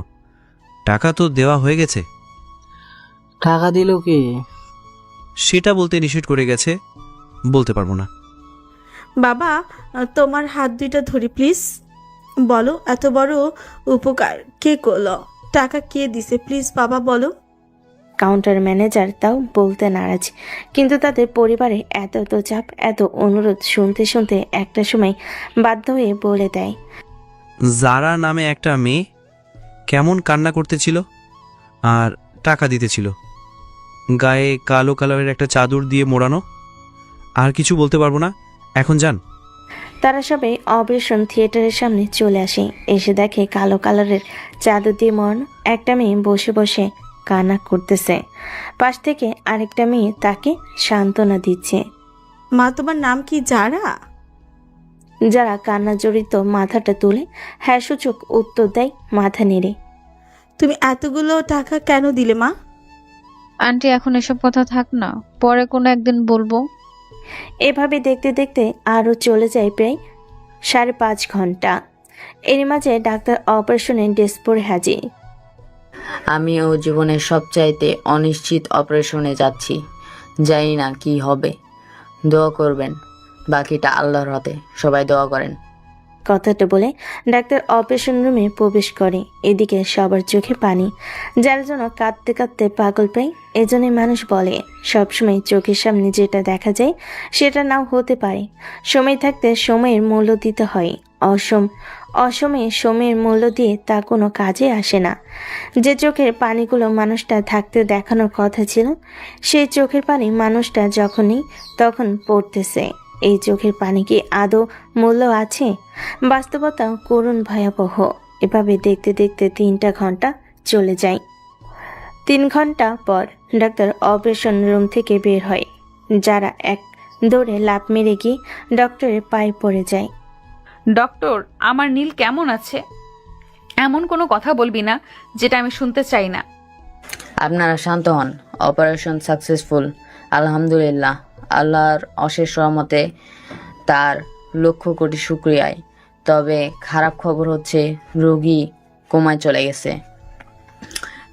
টাকা তো দেওয়া হয়ে গেছে। টাকা দিল কে? সেটা বলতে নিষেধ করে গেছে, বলতে পারবো না। বাবা, তোমার হাত দুইটা ধরি প্লিজ। বলো, এত বড় উপকার কে করলো? টাকা কে দিছে প্লিজ বাবা বলো। কাউন্টার ম্যানেজার তাও বলতে নারাজ। কিন্তু তাদের পরিবারে এত চাপ, এত অনুরোধ শুনতে শুনতে একটা সময় বাধ্য হয়ে বলে দেয়। জারা নামে একটা মেয়ে কেমন কান্না করতেছিল আর টাকা দিতেছিল। গায়ে কালো কালারের একটা চাদর দিয়ে মোড়ানো। আর কিছু বলতে পারবো না, এখন যান। তারা সবাই অপারেশন থিয়েটারের সামনে চলে আসে। এসে দেখে কালো কালারের চাদর দিয়ে মোড়ানো একটা মেয়ে বসে বসে কান্না করতেছে। পাশ থেকে আরেকটা মেয়ে তাকে সান্ত্বনা দিচ্ছে। মা, তোমার নাম কি যারা? যারা কান্না জড়িত মাথাটা তুলে হ্যাঁ সূচক উত্তর দেয় মাথা নেড়ে। তুমি এতগুলো টাকা কেন দিলে মা? আন্টি, এখন এসব কথা থাক না, পরে কোনো একদিন বলবো। এভাবে দেখতে দেখতে আরও চলে যায় প্রায় 5.5 ঘন্টা। এর মাঝে ডাক্তার অপারেশনে ডেস্ক পরে হাজির। আমি ও জীবনের সবচাইতে অনিশ্চিত অপারেশনে যাচ্ছি, জানি না কি হবে। দোয়া করবেন, বাকিটা আল্লাহর হাতে, সবাই দোয়া করেন। কথাটা বলে ডাক্তার অপারেশন রুমে প্রবেশ করে। এদিকে সবার চোখে পানি, যার জন্য কাঁদতে কাঁদতে পাগল পাই। এজন্যই মানুষ বলে সবসময় চোখের সামনে যেটা দেখা যায় সেটা নাও হতে পারে। সময় থাকতে সময়ের মূল্য দিতে হয়। অসময়ে সময়ের মূল্য দিয়ে তা কোনো কাজে আসে না। যে চোখের পানিগুলো মানুষটা থাকতে দেখানোর কথা ছিল, সেই চোখের পানি মানুষটা যখনই তখন পড়তেছে। এই চোখের পানি কি আদৌ মূল্য আছে? বাস্তবতা করুণ ভয়াবহ। এভাবে দেখতে দেখতে 3টা ঘন্টা চলে যায়। 3 ঘন্টা পর ডাক্তার অপারেশন রুম থেকে বের হয়। যারা এক দৌড়ে লাফ মেরে গিয়ে ডক্টরের পায়ে পড়ে যায়। ডক্টর, আমার নীল কেমন আছে? এমন কোনো কথা বলবি না যেটা আমি শুনতে চাই না। আপনারা শান্ত হন। অপারেশন সাকসেসফুল, আলহামদুলিল্লাহ। আল্লাহর অশেষ রহমতে, তার লক্ষ কোটি শুক্রিয়ায়। তবে খারাপ খবর হচ্ছে রোগী কোমায় চলে গেছে।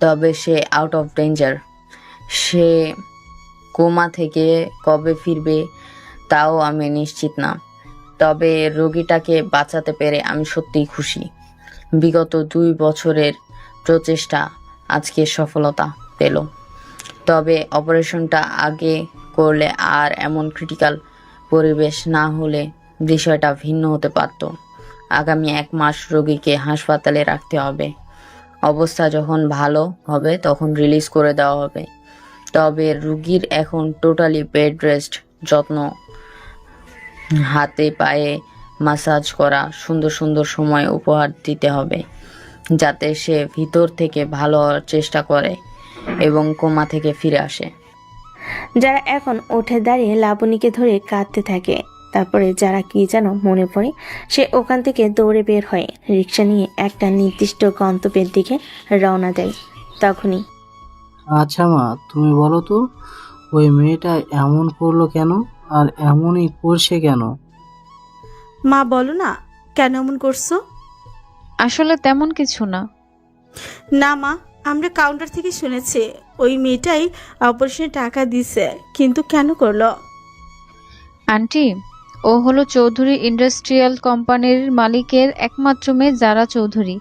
তবে সে আউট অফ ডেঞ্জার। সে কোমা থেকে কবে ফিরবে তাও আমি নিশ্চিত না। তবে রোগীটাকে বাঁচাতে পেরে আমি সত্যিই খুশি। বিগত 2 বছরের প্রচেষ্টা আজকে সফলতা পেল। তবে অপারেশনটা আগে করলে আর এমন ক্রিটিক্যাল পরিবেশ না হলে বিষয়টা ভিন্ন হতে পারত। আগামী 1 মাস রোগীকে হাসপাতালে রাখতে হবে। অবস্থা যখন ভালো হবে তখন রিলিজ করে দেওয়া হবে। তবে রোগীর এখন টোটালি বেড রেস্ট, যত্ন, হাতে পায়ে মাসাজ করা, সুন্দর সুন্দর সময় উপহার দিতে হবে যাতে সে ভিতর থেকে ভালো হওয়ার চেষ্টা করে এবং কোমা থেকে ফিরে আসে। যারা এখন উঠে দাঁড়িয়ে লাবণীকে ধরে কাঁদতে থাকে। তারপরে যারা কি যেন মনে পড়ে, সে ওখান থেকে দৌড়ে বের হয়ে রিক্সা নিয়ে একটা নির্দিষ্ট গন্তব্যের দিকে রওনা দেয়। তখনই আচ্ছা মা, তুমি বলো তো ওই মেয়েটা এমন করলো কেন, আর এমনই করছে কেন? মা বলো না, কেন এমন করছো? আসলে তেমন কিছু না। না মা, আমরা কাউন্টার থেকে শুনেছি ওই মেয়েটাই অপারেশনের টাকা দিছে, কিন্তু কেন করলো? আন্টি, ও হলো চৌধুরী ইন্ডাস্ট্রিয়াল কোম্পানির মালিকের একমাত্র মেয়ে যারা চৌধুরী।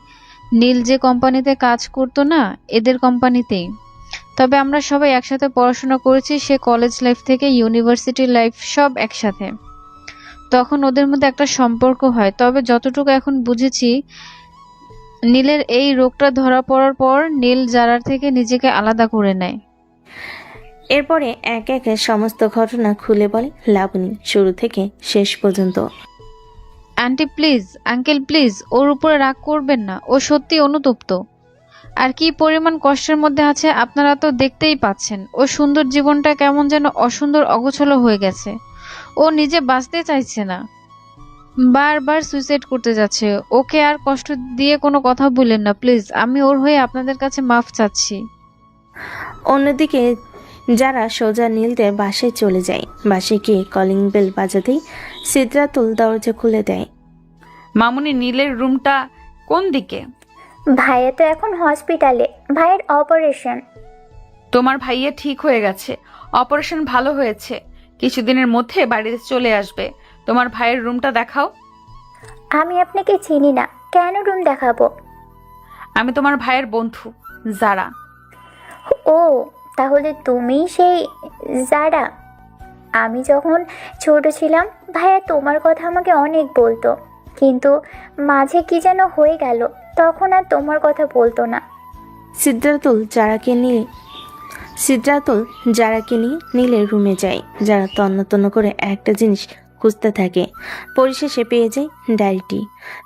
নীল যে কোম্পানিতে কাজ করতো না, এদের কোম্পানিতেই। তবে আমরা সবাই একসাথে পড়াশোনা করেছি, সে কলেজ লাইফ থেকে ইউনিভার্সিটি লাইফ সব একসাথে। তখন ওদের মধ্যে একটা সম্পর্ক হয়। তবে যতটুকু এখন বুঝেছি, নীলের এই রোগটা ধরা পড়ার পর নীল জারার থেকে নিজেকে আলাদা করে নেয়। এরপরে একে একে সমস্ত ঘটনা খুলে বলে লাবণী, শুরু থেকে শেষ পর্যন্ত। আন্টি প্লিজ, আঙ্কেল প্লিজ, ওর উপরে রাগ করবেন না। ও সত্যি অনুতপ্ত। আর কি পরিমাণ কষ্টের মধ্যে আছে আপনারা তো দেখতেই পাচ্ছেন। ও সুন্দর জীবনটা কেমন যেন অসুন্দর, অগোছালো হয়ে গেছে। ও নিজে বাঁচতে চাইছে না, বারবার সুইসাইড করতে যাচ্ছে। ওকে আর কষ্ট দিয়ে কোনো কথা বললেন না প্লিজ। আমি ওর হয়ে আপনাদের কাছে মাফ চাচ্ছি। অন্যদিকে যারা সোজা নীলদের বাসায় চলে যায়। বাসায় গিয়ে কলিং বেল বাজাতেই সিদ্রাতুল দরজা খুলে দেয়। মামুনি, নীলের রুমটা কোন দিকে? ভাইয়া তো এখন হসপিটালে, ভাইয়ের অপারেশন। তোমার ভাইয়া ঠিক হয়ে গেছে, অপারেশন ভালো হয়েছে, কিছুদিনের মধ্যে বাড়িতে চলে আসবে। তোমার ভাইয়ের রুমটা দেখাও। আমি আপনাকে চিনি না, কেন রুম দেখাবো? আমি তোমার ভাইয়ের বন্ধু যারা। ও, তাহলে তুমি সেই যারা? আমি যখন ছোট ছিলাম ভাইয়া তোমার কথা আমাকে অনেক বলতো, কিন্তু মাঝে কি যেন হয়ে গেল, তখন আর তোমার কথা বলতো না। সিদ্ধাতুল যারাকে নিয়ে নীলের রুমে যায়। যারা তন্ন তন্ন করে একটা জিনিস খুঁজতে থাকে, পরিশেষে পেয়ে যায় ডায়েরিটি।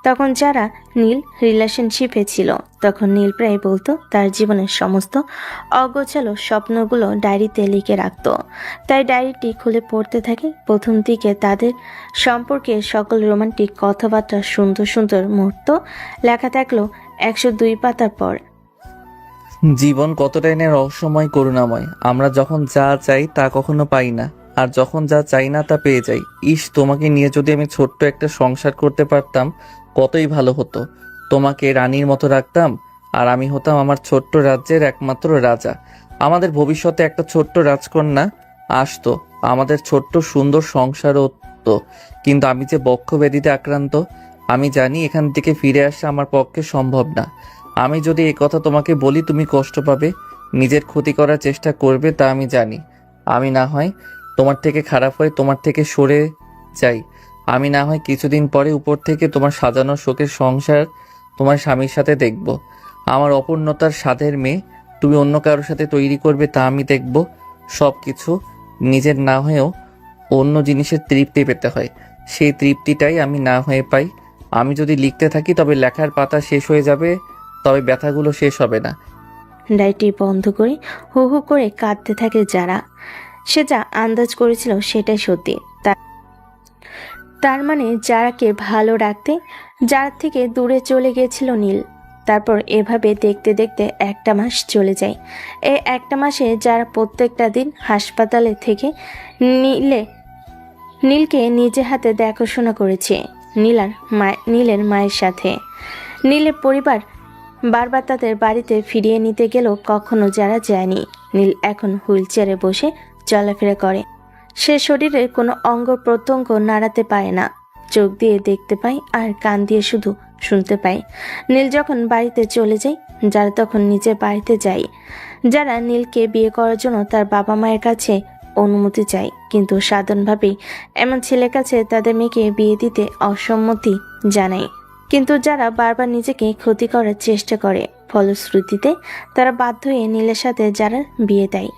তখন যারা নীল রিলেশনশিপে ছিল, তখন নীল প্রায় বলতো তার জীবনের সমস্ত অগোছালো স্বপ্নগুলো ডায়েরিতে লিখে রাখতো। তাই ডায়েরিটি খুলে পড়তে থাকে। প্রথম দিকে তাদের সম্পর্কে সকল রোমান্টিক কথাবার্তা, সুন্দর সুন্দর মুহূর্ত লেখা থাকলো 102 পাতার পর। জীবন কতটাই না রহস্যময়, করুণাময়। আমরা যখন যা চাই তা কখনো পাই না, আর যখন যা চাই না তা পেয়ে যাই। ইস, তোমাকে নিয়ে যদি আমি ছোট্ট একটা সংসার করতে পারতাম কতই ভালো হতো। তোমাকে রানীর মতো রাখতাম, আর আমি হতাম আমার ছোট্ট রাজ্যের একমাত্র রাজা। আমাদের ভবিষ্যতে একটা ছোট্ট রাজকন্যা আসতো, আমাদের ছোট্ট সুন্দর সংসার হতো। কিন্তু আমি যে বক্ষব্যাধিতে আক্রান্ত, আমি জানি এখান থেকে ফিরে আসা আমার পক্ষে সম্ভব না। আমি যদি এই কথা তোমাকে বলি তুমি কষ্ট পাবে, নিজের ক্ষতি করার চেষ্টা করবে, তা আমি জানি। আমি না হয় তোমার থেকে খারাপ হয়ে তোমার থেকে সরে যাই। আমি না হয় কিছুদিন পরে উপর থেকে তোমার সাজানো শোকের সংসার তোমার স্বামীর সাথে দেখব। আমার অপূর্ণতার স্বাদের মেয়ে তুমি অন্য কারোর সাথে তৈরি করবে, তা আমি দেখব। সব কিছু নিজের না হয়েও অন্য জিনিসের তৃপ্তি পেতে হয়, সেই তৃপ্তিটাই আমি না হয়ে পাই। আমি যদি লিখতে থাকি তবে লেখার পাতা শেষ হয়ে যাবে, তবে ব্যথাগুলো শেষ হবে না। ডায়েরিটি বন্ধ করে হু হু করে কাঁদতে থাকে যারা। সে যা আন্দাজ করেছিল সেটাই সত্যি। তার মানে যারাকে ভালো রাখতে, যার থেকে দূরে চলে গেছিল নীল, তারপর এভাবে দেখতে দেখতে একটা মাস চলে যায়। এই একটা মাসে যারা প্রত্যেকটা দিন হাসপাতালে থেকে নীলকে নিজে হাতে দেখাশোনা করেছে নীলের মায়ের সাথে। নীলের পরিবার বারবার তাদের বাড়িতে ফিরিয়ে নিতে গেলেও কখনো যারা যায়নি। নীল এখন হুইল চেয়ারে বসে চলাফেরা করে। সে শরীরের কোনো অঙ্গ প্রত্যঙ্গ নাড়াতে পারে না, চোখ দিয়ে দেখতে পায় আর কান দিয়ে শুধু শুনতে পায়। নীল যখন বাড়িতে চলে যায়, যারা তখন নিজের বাড়িতে যায়। যারা নীলকে বিয়ে করার জন্য তার বাবা মায়ের কাছে অনুমতি চায়, কিন্তু সাধারণভাবেই এমন ছেলের কাছে তাদের মেয়েকে বিয়ে দিতে অসম্মতি জানায়। কিন্তু যারা বারবার নিজেকে ক্ষতি করার চেষ্টা করে, ফলশ্রুতিতে তারা বাধ্য হয়ে নীলের সাথে যারা বিয়ে দেয়।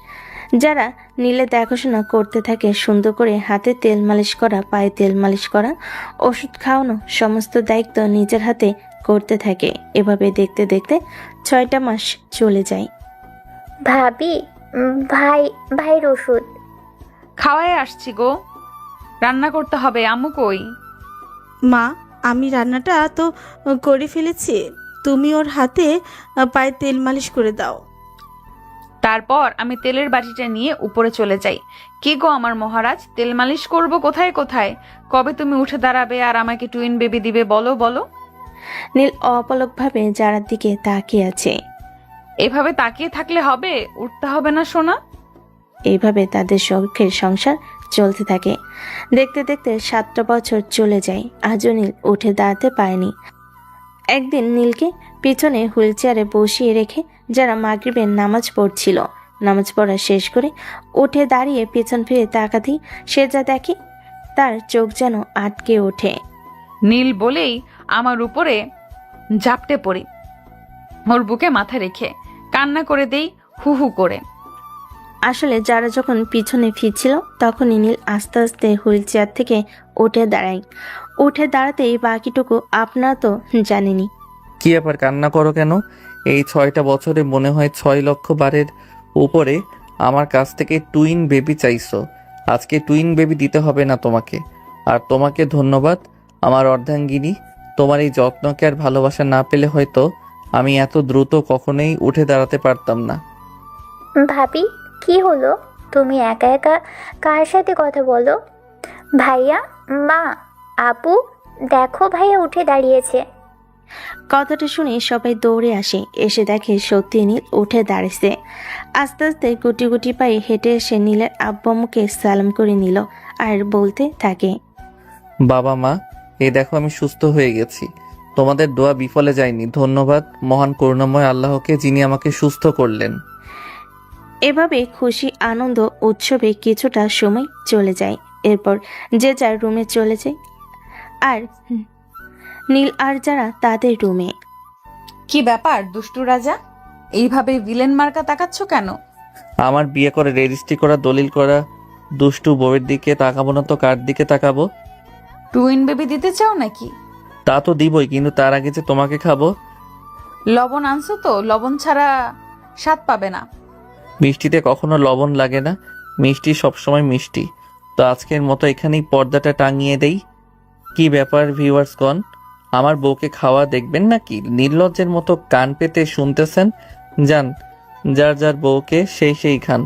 যারা নীলের দেখাশোনা করতে থাকে, সুন্দর করে হাতে তেল মালিশ করা, পায়ে তেল মালিশ করা, ওষুধ খাওয়ানো, সমস্ত দায়িত্ব নিজের হাতে করতে থাকে। এভাবে দেখতে দেখতে 6টা মাস চলে যায়। ভাবি, ভাইয়ের ওষুধ খাওয়ায় আসছি গো, রান্না করতে হবে। আম্মু কই? মা, আমি রান্নাটা তো করে ফেলেছি, তুমি ওর হাতে পায়ে তেল মালিশ করে দাও। তারপর আমি তেলের বাটিটা নিয়ে উপরে চলে যাই। কি গো আমার মহারাজ, তেল মালিশ করব কোথায় কোথায়? কবে তুমি উঠে দাঁড়াবে আর আমাকে টুইন বেবি দিবে বলো বলো? নীল অপলকভাবে যারার দিকে তাকিয়ে আছে। এভাবে তাকিয়ে থাকলে হবে? উঠতে হবে না সোনা? এইভাবে তাদের শখের সংসার চলতে থাকে। দেখতে দেখতে 7টা বছর চলে যায়, আজও নীল উঠে দাঁড়াতে পারেনি। একদিন নীলকে পিছনে হুইল চেয়ারে বসিয়ে রেখে যারা মাগরিবের নামাজ পড়ছিল, নামাজ পড়া শেষ করে উঠে দাঁড়িয়ে পেছন ফিরে তাকাতেই সে যা দেখে, তার চোখ যেন আটকে ওঠে। নীল বলেই আমার উপরে ঝাপটে পড়ি, ওর বুকে মাথা রেখে কান্না করে দেই হু হু করে। আসলে যারা যখন পিছনে ফিরছিল তখনই নীল আস্তে আস্তে হুইল চেয়ার থেকে উঠে দাঁড়ায়। উঠে দাঁড়াতেই বাকিটুকু আপনারা তো জানেনি। কি ব্যাপার, কান্না করো কেন? এই 6টা বছরে মনে হয় 6 লক্ষ বারের উপরে আমার কাছ থেকে টুইন বেবি চাইছো। আজকে টুইন বেবি দিতে হবে না তোমাকে। আর তোমাকে ধন্যবাদ আমার অর্ধাঙ্গিনী। তোমার এই যত্নকে আর ভালোবাসা না পেলে হয়তো আমি এত দ্রুত কখনোই উঠে দাঁড়াতে পারতাম না। ভাবি, কি হলো? তুমি একা একা কার সাথে কথা বলো? ভাইয়া, মা, আপু, দেখো ভাইয়া উঠে দাঁড়িয়েছে। কথাটা শুনে সবাই দৌড়ে আসে, এসে দেখে সত্যি নীল উঠে দাঁড়িয়েছে। আস্তে আস্তে গুটি গুটি পায়ে হেঁটে এসে নীলের আব্বু আম্মুকে সালাম করে নিল আর বলতে থাকে, বাবা মা, এই দেখো আমি সুস্থ হয়ে গেছি। তোমাদের দোয়া বিফলে যায়নি। ধন্যবাদ মহান করুণাময় আল্লাহকে, যিনি আমাকে সুস্থ করলেন। এভাবে খুশি আনন্দ উৎসবে কিছুটা সময় চলে যায়। এরপর যে যার রুমে চলে যায় আর নীল আর যারা তাদের রুমে। কি ব্যাপার দুষ্টু রাজা, এইভাবে ভিলেন মার্কা তাকাচ্ছ কেন? আমার বিয়ে করে রেজিস্ট্রি করা দলিল করা দুষ্টু বউয়ের দিকে তাকাবো না তো কার দিকে তাকাবো? টুইন বেবি দিতে চাও নাকি? তা তো দিবই, কিন্তু তার আগে যে তোমাকে খাবো। লবণ আনছো তো? লবণ ছাড়া স্বাদ পাবে না। মিষ্টিতে কখনো লবণ লাগে না, মিষ্টি সবসময় মিষ্টি। তো আজকের মতো এখানেই পর্দাটা টাঙিয়ে দেই। কি ব্যাপার ভিউয়ার্সগণ, আমার বউকে খাওয়া দেখবেন নাকি? নির্লজ্জের মতো কান পেতে শুনতেছেন? যান, যার যার বউকে সেই খান।